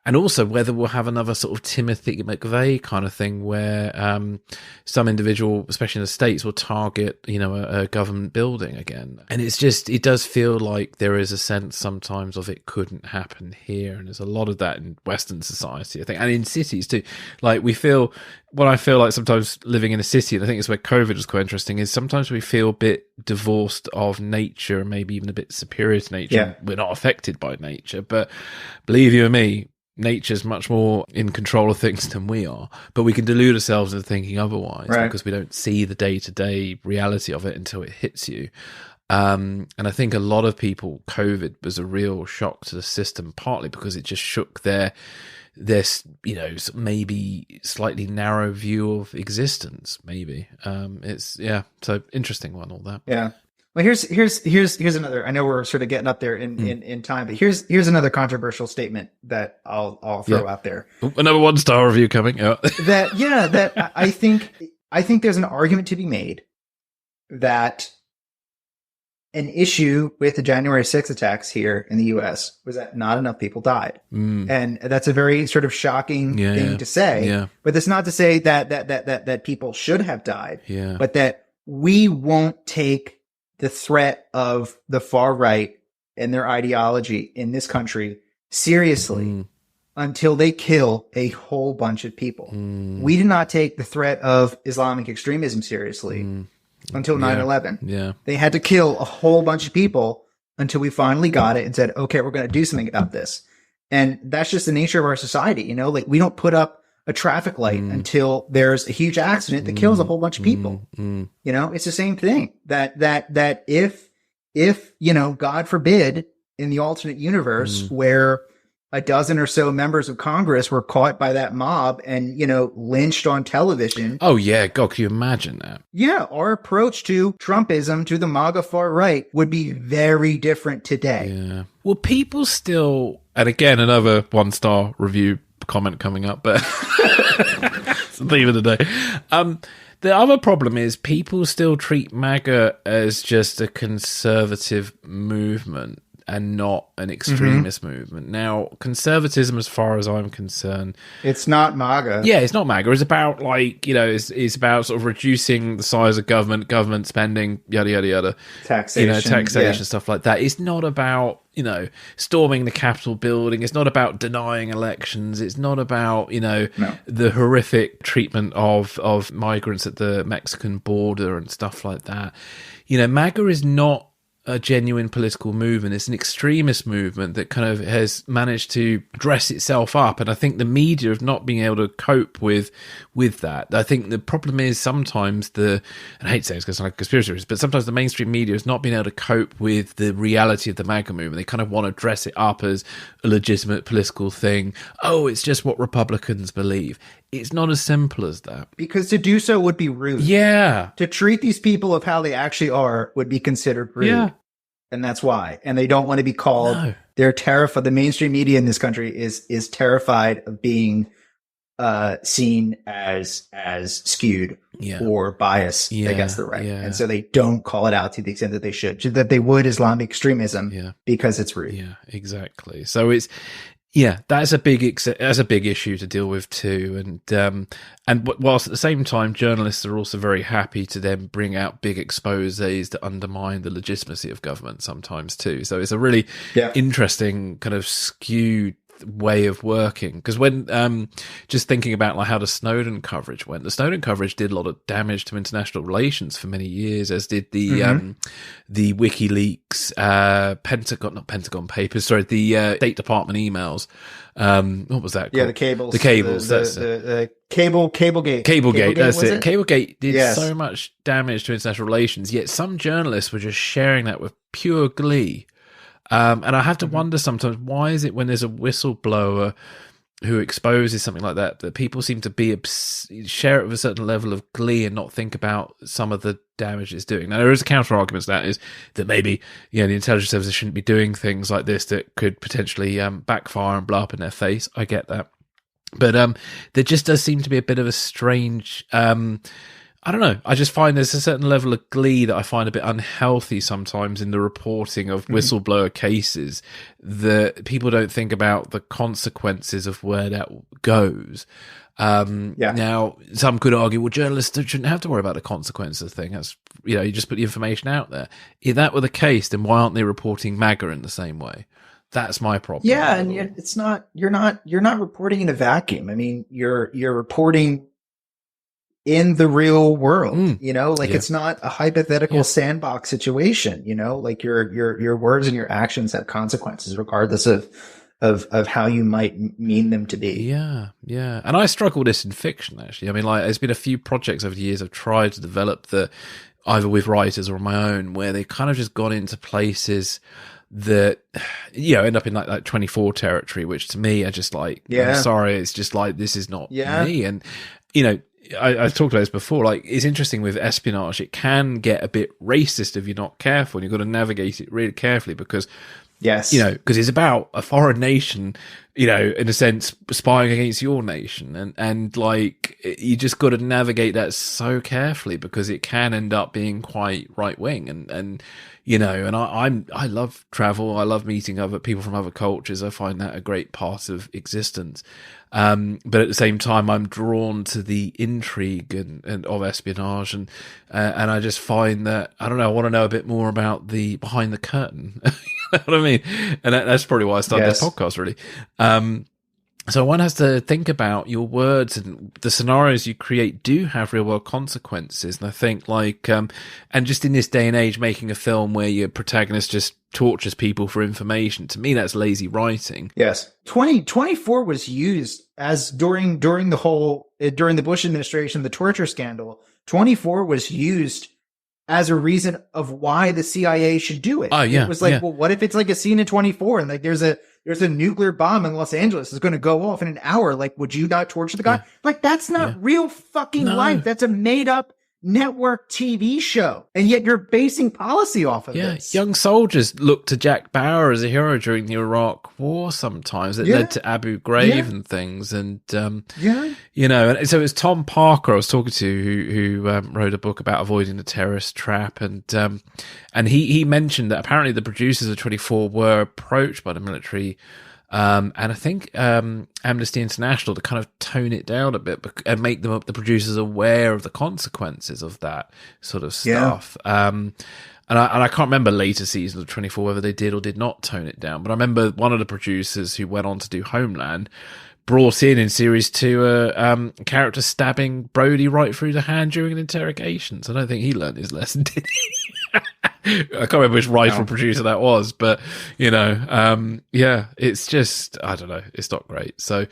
And also whether we'll have another sort of Timothy McVeigh kind of thing where some individual, especially in the States, will target, a government building again. And it does feel like there is a sense sometimes of it couldn't happen here. And there's a lot of that in Western society, I think, and in cities too. What I feel like sometimes living in a city, and I think it's where COVID is quite interesting, is sometimes we feel a bit divorced of nature, maybe even a bit superior to nature. Yeah. We're not affected by nature. But believe you me, nature's much more in control of things than we are, but we can delude ourselves into thinking otherwise because we don't see the day-to-day reality of it until it hits you. And I think a lot of people, COVID was a real shock to the system, partly because it just shook their maybe slightly narrow view of existence. Maybe so interesting one, all that. Yeah. Well, here's another. I know we're sort of getting up there in time, but here's another controversial statement that I'll throw out there. Another 1-star review coming. Yeah. that I think there's an argument to be made that an issue with the January 6th attacks here in the U.S. was that not enough people died. And that's a very sort of shocking thing to say. Yeah. But that's not to say that people should have died, but that we won't take the threat of the far right and their ideology in this country seriously until they kill a whole bunch of people. We did not take the threat of Islamic extremism seriously until 9/11. Yeah. They had to kill a whole bunch of people until we finally got it and said, okay, we're going to do something about this. And that's just the nature of our society. Like we don't put up a traffic light until there's a huge accident that kills a whole bunch of people. It's the same thing that if, God forbid, in the alternate universe where a dozen or so members of Congress were caught by that mob and, lynched on television. Oh, yeah. God, can you imagine that? Yeah. Our approach to Trumpism, to the MAGA far right, would be very different today. Yeah. Well, people still, and again, another 1-star review comment coming up, but it's the theme of the day. The other problem is people still treat MAGA as just a conservative movement and not an extremist movement. Now, conservatism, as far as I'm concerned, it's not MAGA. Yeah, it's not MAGA. It's about it's about sort of reducing the size of government spending, yada yada yada, taxation, stuff like that. It's not about storming the Capitol building. It's not about denying elections. It's not about the horrific treatment of migrants at the Mexican border and stuff like that. MAGA is not a genuine political movement. It's an extremist movement that kind of has managed to dress itself up, and I think the media have not been able to cope with that. I think the problem is sometimes and I hate to say it's because it's like conspiracy theories, but sometimes the mainstream media has not been able to cope with the reality of the MAGA movement. They kind of want to dress it up as a legitimate political thing. Oh, it's just what Republicans believe. It's not as simple as that. Because to do so would be rude. Yeah. To treat these people of how they actually are would be considered rude. Yeah. And that's why. And they don't want to be called. No. They're terrified. The mainstream media in this country is terrified of being seen as skewed or biased against the right. Yeah. And so they don't call it out to the extent that they should. That they would Islamic extremism because it's rude. Yeah, exactly. So it's that's a big issue to deal with too, and whilst at the same time, journalists are also very happy to then bring out big exposés that undermine the legitimacy of government sometimes too. So it's a really interesting kind of skewed way of working, because when just thinking about like how the Snowden coverage went, the Snowden coverage did a lot of damage to international relations for many years, as did the WikiLeaks not Pentagon papers, sorry, the State Department emails. What was that called? Yeah, the cables. The Cablegate. Cablegate, that's it. Cablegate did so much damage to international relations, yet some journalists were just sharing that with pure glee. And I have to wonder sometimes, why is it when there's a whistleblower who exposes something like that people seem to share it with a certain level of glee and not think about some of the damage it's doing? Now, there is a counter argument to that, is that maybe the intelligence services shouldn't be doing things like this that could potentially backfire and blow up in their face. I get that. But there just does seem to be a bit of a strange... I don't know. I just find there's a certain level of glee that I find a bit unhealthy sometimes in the reporting of whistleblower cases, that people don't think about the consequences of where that goes. Now, some could argue, well, journalists shouldn't have to worry about the consequences of the thing. That's, you just put the information out there. If that were the case, then why aren't they reporting MAGA in the same way? That's my problem. Yeah, and it's not. You're not reporting in a vacuum. I mean, you're reporting in the real world, it's not a hypothetical sandbox situation, like your words and your actions have consequences regardless of of how you might mean them to be. Yeah. And I struggle with this in fiction, actually. I mean, like, there's been a few projects over the years I've tried to develop that, either with writers or on my own, where they've kind of just gone into places that, end up in like 24 territory, which to me are just like, I'm sorry, it's just like, this is not me. And, I've talked about this before, like, it's interesting with espionage, it can get a bit racist if you're not careful, and you've got to navigate it really carefully because, because it's about a foreign nation, in a sense, spying against your nation. And like, you just got to navigate that so carefully because it can end up being quite right wing. And I love travel. I love meeting other people from other cultures. I find that a great part of existence. But at the same time, I'm drawn to the intrigue and of espionage, and I just find that, I don't know, I want to know a bit more about the behind the curtain. You know what I mean? And that's probably why I started this podcast, really. So one has to think about your words, and the scenarios you create do have real world consequences. And I think, like, and just in this day and age, making a film where your protagonist just tortures people for information, to me, that's lazy writing. Yes. 2024 was used as during the Bush administration, the torture scandal, 24 was used as a reason of why the CIA should do it. Oh, yeah. It was like, well, what if it's like a scene in 24 and like there's a nuclear bomb in Los Angeles is going to go off in an hour. Like, would you not torture the guy? Yeah. Like, that's not real fucking life. That's a made up network TV show. And yet you're basing policy off of this. Young soldiers look to Jack Bauer as a hero during the Iraq War sometimes. It led to Abu Ghraib and things. And, and so it was Tom Parker I was talking to who wrote a book about avoiding the terrorist trap. And he mentioned that apparently the producers of 24 were approached by the military, and I think Amnesty International, to kind of tone it down a bit and make the producers aware of the consequences of that sort of stuff. And I can't remember later seasons of 24 whether they did or did not tone it down, but I remember one of the producers who went on to do Homeland brought in series 2 a character stabbing Brody right through the hand during an interrogation. So I don't think he learned his lesson, did he? I can't remember which writer or producer that was, but it's just, I don't know, it's not great. So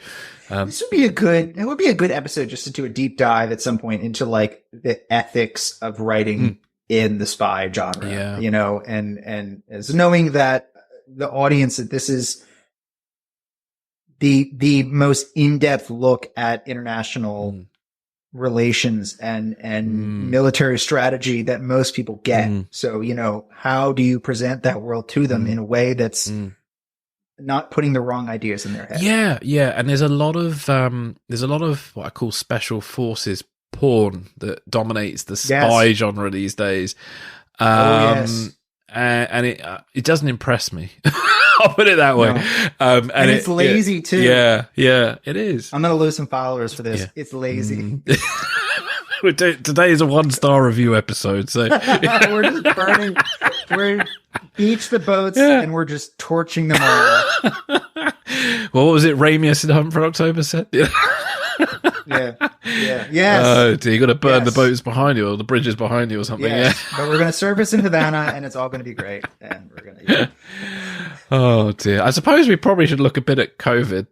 this would be a good episode just to do a deep dive at some point into like the ethics of writing in the spy genre. And as knowing that the audience, that this is the most in-depth look at international relations and military strategy that most people get. So, how do you present that world to them in a way that's not putting the wrong ideas in their head? Yeah. And there's a lot of what I call special forces porn that dominates the spy genre these days. And it doesn't impress me. I'll put it that way. No. And it's lazy too. Yeah, it is. I'm going to lose some followers for this. Yeah. It's lazy. Today is a 1-star review episode. So we're just burning. We're beach the boats and we're just torching them all. Well, what was it? Ramius and Hunt for October said? Yeah. Yes. Oh, dear, you got to burn the boats behind you or the bridges behind you or something. Yes. Yeah. But we're going to surface in Havana and it's all going to be great. And we're going to. Oh dear! I suppose we probably should look a bit at COVID.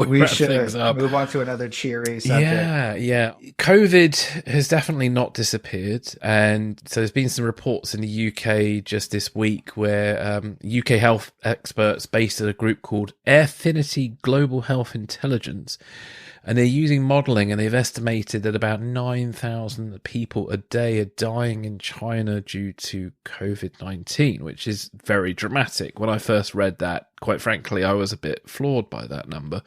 We should move on to another cheery subject. Yeah. COVID has definitely not disappeared, and so there's been some reports in the UK just this week where UK health experts based at a group called Airfinity Global Health Intelligence. And they're using modelling, and they've estimated that about 9,000 people a day are dying in China due to COVID-19, which is very dramatic. When I first read that, quite frankly, I was a bit floored by that number.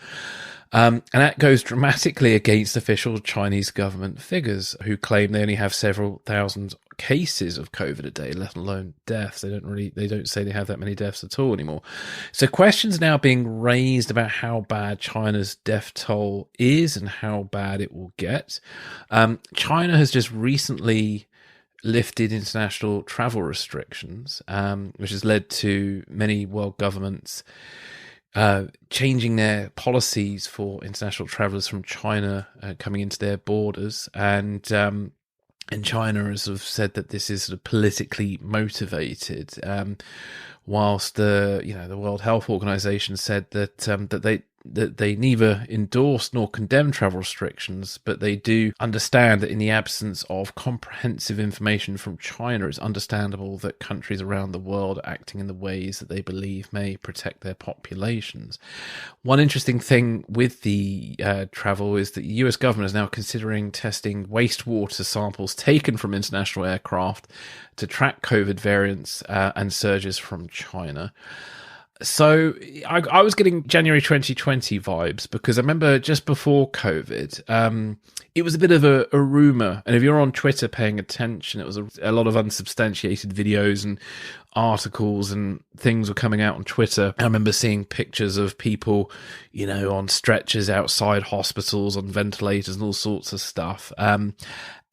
And that goes dramatically against official Chinese government figures who claim they only have several thousand cases of COVID a day, let alone deaths. They don't say they have that many deaths at all anymore. So questions now being raised about how bad China's death toll is and how bad it will get. China has just recently lifted international travel restrictions, which has led to many world governments changing their policies for international travellers from China coming into their borders. And And China has sort of said that this is sort of politically motivated, whilst the World Health Organization said that that they neither endorse nor condemn travel restrictions, but they do understand that in the absence of comprehensive information from China, it's understandable that countries around the world are acting in the ways that they believe may protect their populations. One interesting thing with the travel is that the US government is now considering testing wastewater samples taken from international aircraft to track COVID variants and surges from China. So I was getting January 2020 vibes because I remember just before COVID, it was a bit of a rumor. And if you're on Twitter paying attention, it was a lot of unsubstantiated videos and articles and things were coming out on Twitter. I remember seeing pictures of people, on stretchers outside hospitals, on ventilators and all sorts of stuff.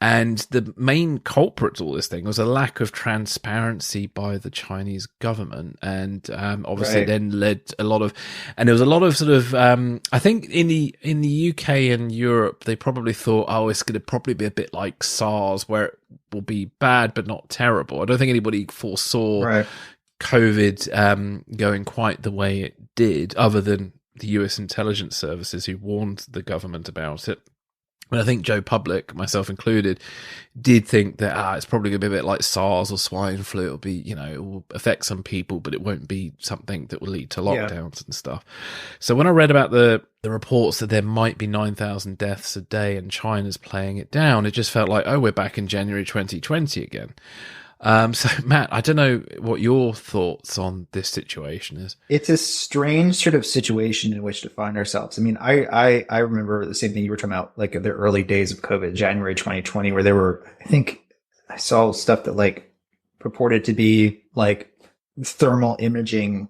And the main culprit to all this thing was a lack of transparency by the Chinese government. And obviously Right. then led a lot of, and there was a lot of sort of, I think in the UK and Europe, they probably thought, oh, it's going to probably be a bit like SARS where it will be bad, but not terrible. I don't think anybody foresaw Right. COVID going quite the way it did, other than the US intelligence services who warned the government about it. But I think Joe Public, myself included, did think that it's probably going to be a bit like SARS or swine flu. It'll be, it will affect some people, but it won't be something that will lead to lockdowns and stuff. So when I read about the reports that there might be 9,000 deaths a day and China's playing it down, it just felt like, we're back in January 2020 again. So Matt, I don't know what your thoughts on this situation is. It's a strange sort of situation in which to find ourselves. I mean, I remember the same thing you were talking about, like the early days of COVID, January 2020, where there were, I think I saw stuff that like purported to be like thermal imaging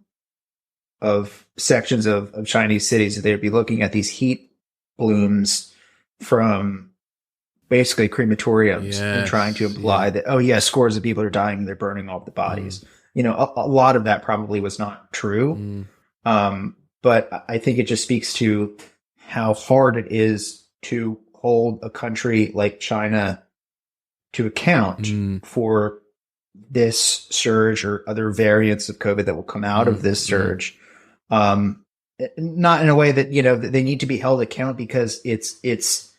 of sections of Chinese cities. They'd be looking at these heat blooms from basically crematoriums and trying to imply that, scores of people are dying and they're burning off the bodies. A lot of that probably was not true. But I think it just speaks to how hard it is to hold a country like China to account for this surge or other variants of COVID that will come out of this surge. Not in a way that, that they need to be held account because it's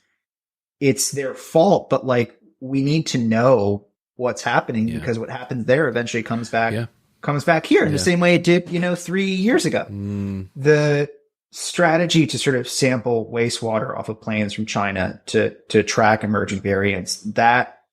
their fault, but like we need to know what's happening because what happens there eventually comes back here in the same way it did, 3 years ago. The strategy to sort of sample wastewater off of planes from China to track emerging variants, that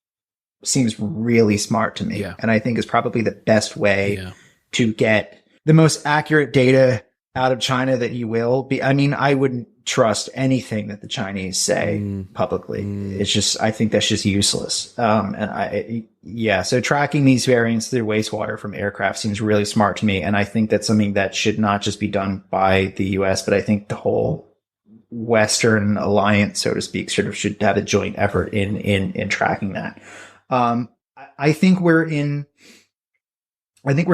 seems really smart to me. And I think is probably the best way to get the most accurate data out of China that you will be. I mean, I wouldn't trust anything that the Chinese say publicly. It's just, I think that's just useless. So tracking these variants through wastewater from aircraft seems really smart to me. And I think that's something that should not just be done by the US, but I think the whole Western alliance, so to speak, sort of should have a joint effort in tracking that. I think we're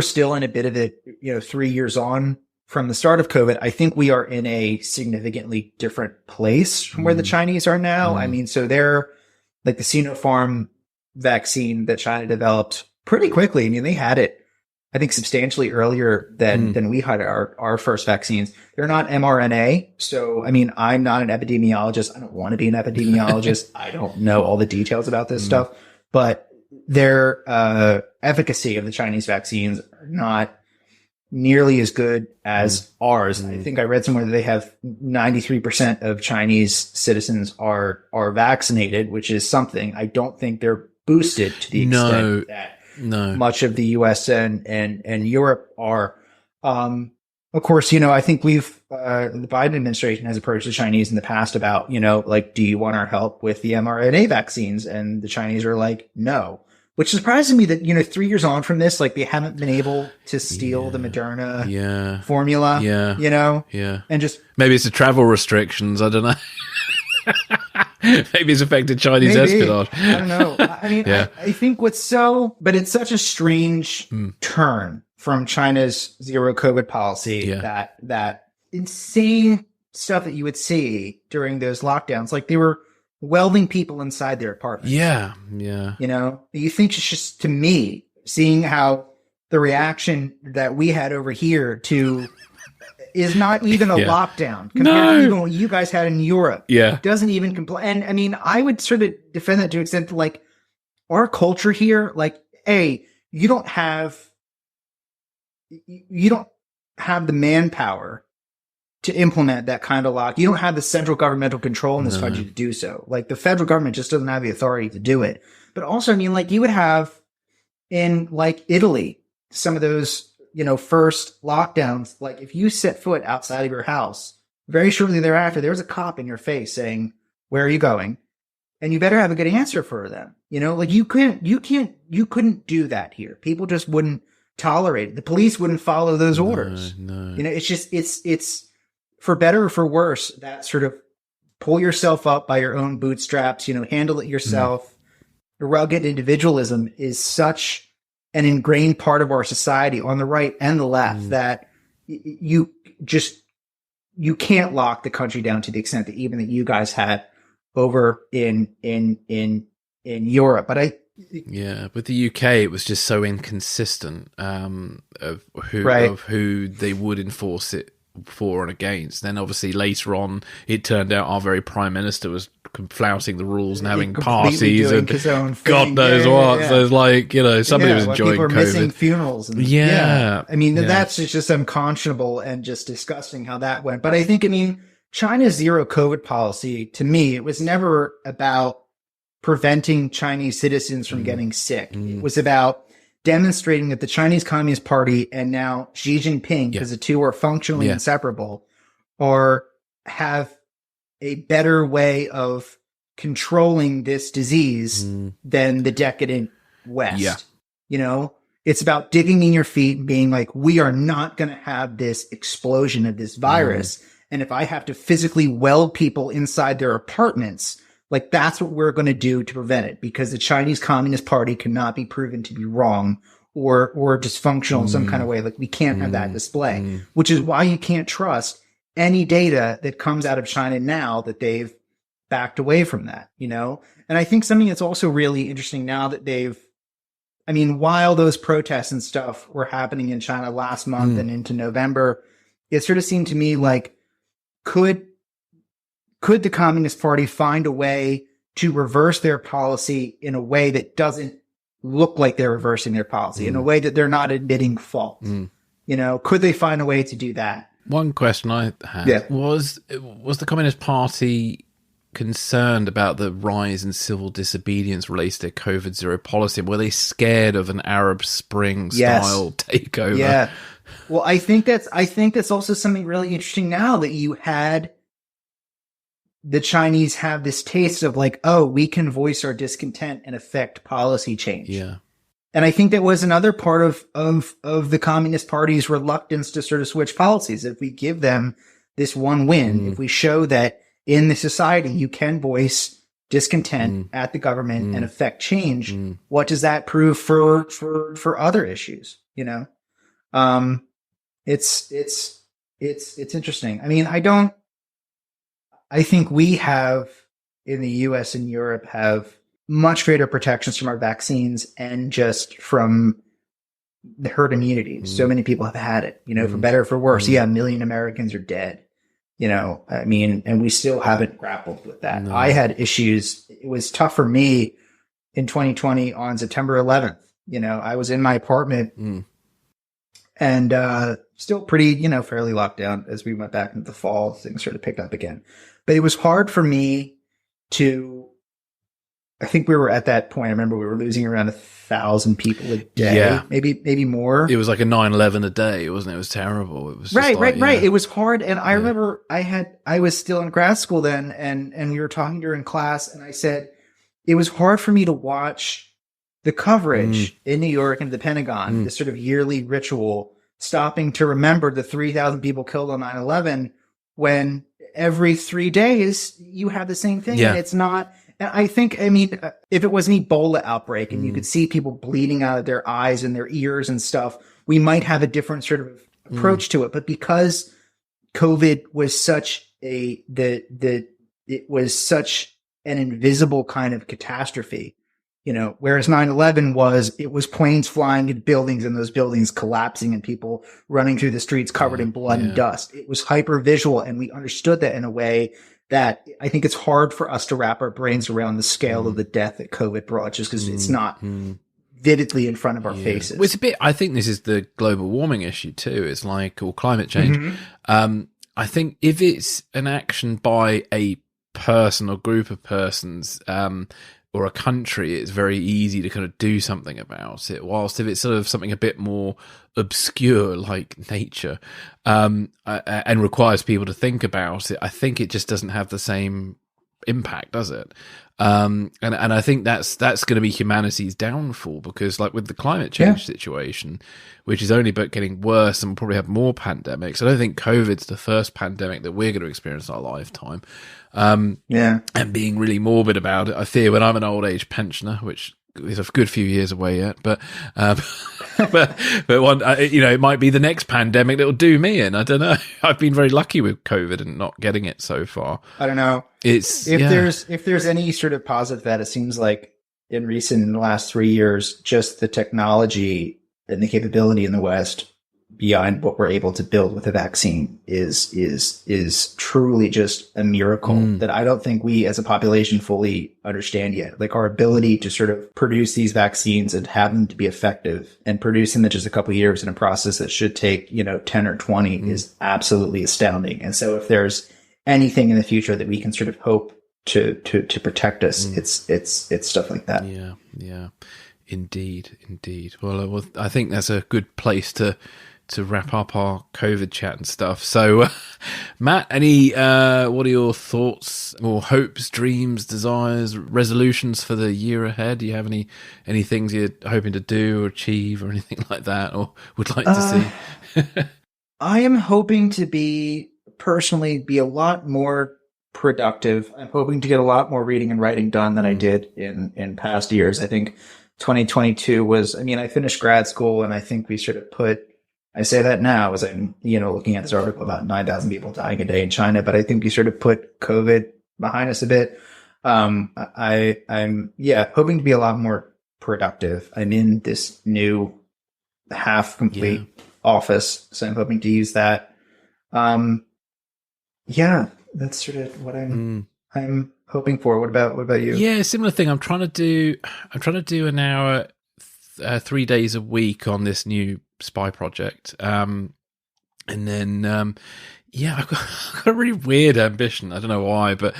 still in a bit of a, 3 years on from the start of COVID. I think we are in a significantly different place from where the Chinese are now. I mean, so they're like the Sinopharm vaccine that China developed pretty quickly. I mean, they had it, I think, substantially earlier than we had our first vaccines. They're not mRNA. So, I mean, I'm not an epidemiologist. I don't want to be an epidemiologist. I don't know all the details about this stuff, but their efficacy of the Chinese vaccines are not nearly as good as ours. I think I read somewhere that they have 93% of Chinese citizens are vaccinated, which is something. I don't think they're boosted to the extent that much of the US and Europe are. Of course, I think the Biden administration has approached the Chinese in the past about, like, do you want our help with the mRNA vaccines? And the Chinese are like, no. Which surprises me that, 3 years on from this, like they haven't been able to steal the Moderna formula, and just maybe it's the travel restrictions. I don't know. Maybe it's affected Chinese espionage. I don't know. I mean, I think but it's such a strange turn from China's zero COVID policy that insane stuff that you would see during those lockdowns. Like they were welding people inside their apartments. Yeah. You know, you think it's just, to me, seeing how the reaction that we had over here to is not even a lockdown compared to even what you guys had in Europe. Yeah. Doesn't even comply. And I mean, I would sort of defend that to an extent, like, our culture here, like, you don't have the manpower to implement that kind of lock. You don't have the central governmental control in this country to do so. Like, the federal government just doesn't have the authority to do it. But also, I mean, like, you would have in, like, Italy, some of those, you know, first lockdowns, like, if you set foot outside of your house, very shortly thereafter, there was a cop in your face saying, "Where are you going?" And you better have a good answer for them. You know, like, you couldn't do that here. People just wouldn't tolerate it. The police wouldn't follow those orders. No. You know, it's just, it's for better or for worse, that sort of pull yourself up by your own bootstraps, you know, handle it yourself. Rugged individualism is such an ingrained part of our society on the right and the left that you can't lock the country down to the extent that even that you guys had over in Europe. But with the UK, it was just so inconsistent of who they would enforce it for and against. Then obviously later on, it turned out our very prime minister was flouting the rules and having parties and God knows what. So it's like, you know, somebody was enjoying people are COVID. Missing funerals. And, I mean, that's just unconscionable and just disgusting how that went. But I think, I mean, China's zero COVID policy, to me, it was never about preventing Chinese citizens from getting sick. It was about demonstrating that the Chinese Communist Party and now Xi Jinping, because the two are functionally inseparable, have a better way of controlling this disease than the decadent West. You know, it's about digging in your feet and being like, we are not going to have this explosion of this virus. And if I have to physically weld people inside their apartments, like, that's what we're going to do to prevent it, because the Chinese Communist Party cannot be proven to be wrong or dysfunctional in some kind of way. Like, we can't have that display, which is why you can't trust any data that comes out of China now that they've backed away from that, you know? And I think something that's also really interesting now that while those protests and stuff were happening in China last month and into November, it sort of seemed to me like, could the Communist Party find a way to reverse their policy in a way that doesn't look like they're reversing their policy, in a way that they're not admitting fault? You know, could they find a way to do that? One question I had was the Communist Party concerned about the rise in civil disobedience related to their COVID zero policy? Were they scared of an Arab Spring style takeover? Yeah. Well, I think that's also something really interesting now that you had the Chinese have this taste of like, oh, we can voice our discontent and affect policy change. Yeah. And I think that was another part of the Communist Party's reluctance to sort of switch policies. If we give them this one win, if we show that in the society you can voice discontent at the government and affect change, what does that prove for other issues? You know, it's interesting. I mean, I think we have in the US and Europe have much greater protections from our vaccines and just from the herd immunity. So many people have had it, you know, for better or for worse. Yeah, 1 million Americans are dead, you know, I mean, and we still haven't grappled with that. No. I had issues. It was tough for me in 2020 on September 11th. You know, I was in my apartment and still pretty, you know, fairly locked down as we went back into the fall. Things sort of picked up again. But it was hard for me I think we were at that point. I remember we were losing around 1,000 people a day, maybe more. It was like a 9/11 a day, wasn't it? It was terrible. It was right. It was hard. And I remember I was still in grad school then and we were talking during class and I said, it was hard for me to watch the coverage in New York and the Pentagon, this sort of yearly ritual, stopping to remember the 3,000 people killed on 9/11 when every 3 days you have the same thing. And it's not, and I think, I mean, if it was an Ebola outbreak and you could see people bleeding out of their eyes and their ears and stuff, we might have a different sort of approach to it. But because COVID was such it was such an invisible kind of catastrophe. Whereas 9/11 was planes flying into buildings and those buildings collapsing and people running through the streets covered in blood and dust. It was hyper visual, and we understood that in a way that I think it's hard for us to wrap our brains around the scale of the death that COVID brought, just because it's not vividly in front of our faces. Well, it's a bit, I think this is the global warming issue too. It's like, or climate change. I think if it's an action by a person or group of persons, or a country, it's very easy to kind of do something about it. Whilst if it's sort of something a bit more obscure, like nature, and requires people to think about it, I think it just doesn't have the same impact, does it? And I think that's going to be humanity's downfall, because like with the climate change situation, which is only but getting worse, and we'll probably have more pandemics. I don't think COVID's the first pandemic that we're going to experience in our lifetime. And being really morbid about it, I fear when I'm an old age pensioner, which is a good few years away yet, but one, it might be the next pandemic that will do me in. I don't know. I've been very lucky with COVID and not getting it so far. I don't know. If there's any sort of positive that it seems like in the last 3 years, just the technology and the capability in the West beyond what we're able to build with a vaccine is truly just a miracle that I don't think we as a population fully understand yet. Like our ability to sort of produce these vaccines and have them to be effective, and producing them just a couple of years in a process that should take, 10 or 20 is absolutely astounding. And so if there's anything in the future that we can sort of hope to protect us, it's stuff like that. Yeah. Indeed. Well, I think that's a good place to wrap up our COVID chat and stuff. So, Matt, what are your thoughts or hopes, dreams, desires, resolutions for the year ahead? Do you have any things you're hoping to do or achieve or anything like that, or would like to see? I am hoping to personally be a lot more productive. I'm hoping to get a lot more reading and writing done than I did in past years. I think 2022 I finished grad school, and I think we sort of I say that now as I'm, looking at this article about 9,000 people dying a day in China, but I think we sort of put COVID behind us a bit. I'm hoping to be a lot more productive. I'm in this new half complete office, so I'm hoping to use that. That's sort of what I'm hoping for. What about you? Yeah, similar thing. I'm trying to do an hour, 3 days a week on this new spy project. And then, I've got a really weird ambition. I don't know why, but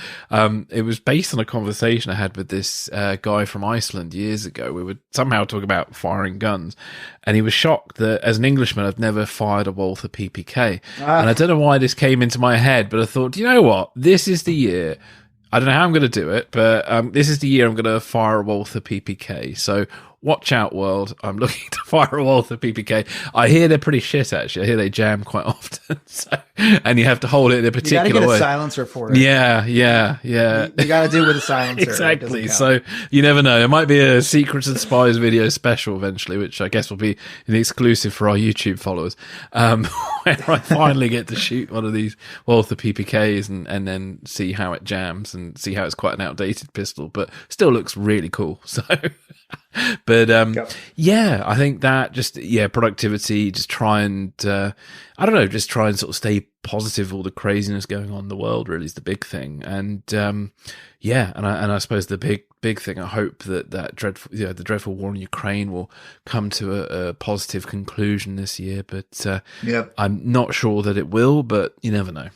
it was based on a conversation I had with this guy from Iceland years ago. We were somehow talking about firing guns, and he was shocked that as an Englishman, I've never fired a Walther PPK. And I don't know why this came into my head, but I thought, you know what? This is the year. I don't know how I'm going to do it, but this is the year I'm going to fire a Walther PPK. So watch out, world. I'm looking to fire a Walther PPK. I hear they're pretty shit, actually. I hear they jam quite often. And you have to hold it in a particular way. You got to get a silencer for it. Yeah. You got to do it with a silencer. Exactly. So you never know. It might be a Secrets and Spies video special eventually, which I guess will be an exclusive for our YouTube followers, where I finally get to shoot one of these Walther PPKs and then see how it jams and see how it's quite an outdated pistol, but still looks really cool. So... But I think that productivity, just try and sort of stay positive. All the craziness going on in the world really is the big thing, and I suppose the big thing. I hope that dreadful, the dreadful war in Ukraine will come to a positive conclusion this year. But I'm not sure that it will. But you never know.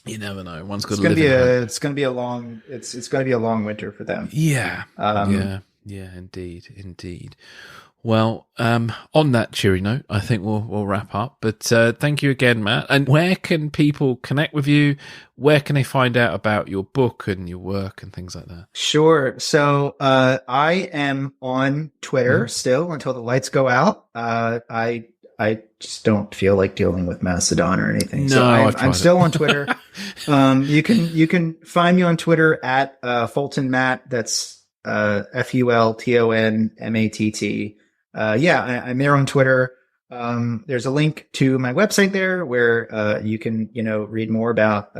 One's got to live. It's going to be a long. It's going to be a long winter for them. Yeah. Yeah, indeed. Well, on that cheery note, I think we'll wrap up. But thank you again, Matt. And where can people connect with you? Where can they find out about your book and your work and things like that? Sure. So I am on Twitter still until the lights go out. I just don't feel like dealing with Mastodon or anything. No, so I'm still on Twitter. You can find me on Twitter at Fulton Matt. That's FULTONMATT. I'm there on Twitter. There's a link to my website there where you can read more about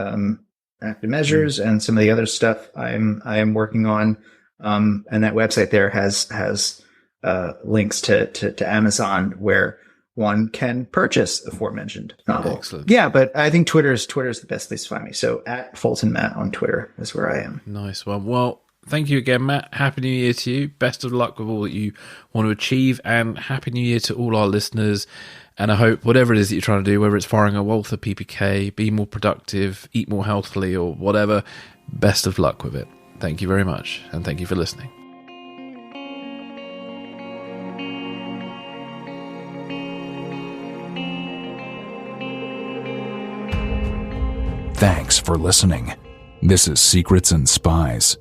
active measures and some of the other stuff I am working on. And that website there has links to Amazon where one can purchase the aforementioned novel. Excellent. Yeah, but I think Twitter's the best place to find me. So at Fulton Matt on Twitter is where I am. Nice one. Well, thank you again, Matt. Happy New Year to you. Best of luck with all that you want to achieve, and Happy New Year to all our listeners. And I hope whatever it is that you're trying to do, whether it's firing a Walther PPK, be more productive, eat more healthily, or whatever, best of luck with it. Thank you very much, and thank you for listening. Thanks for listening. This is Secrets and Spies.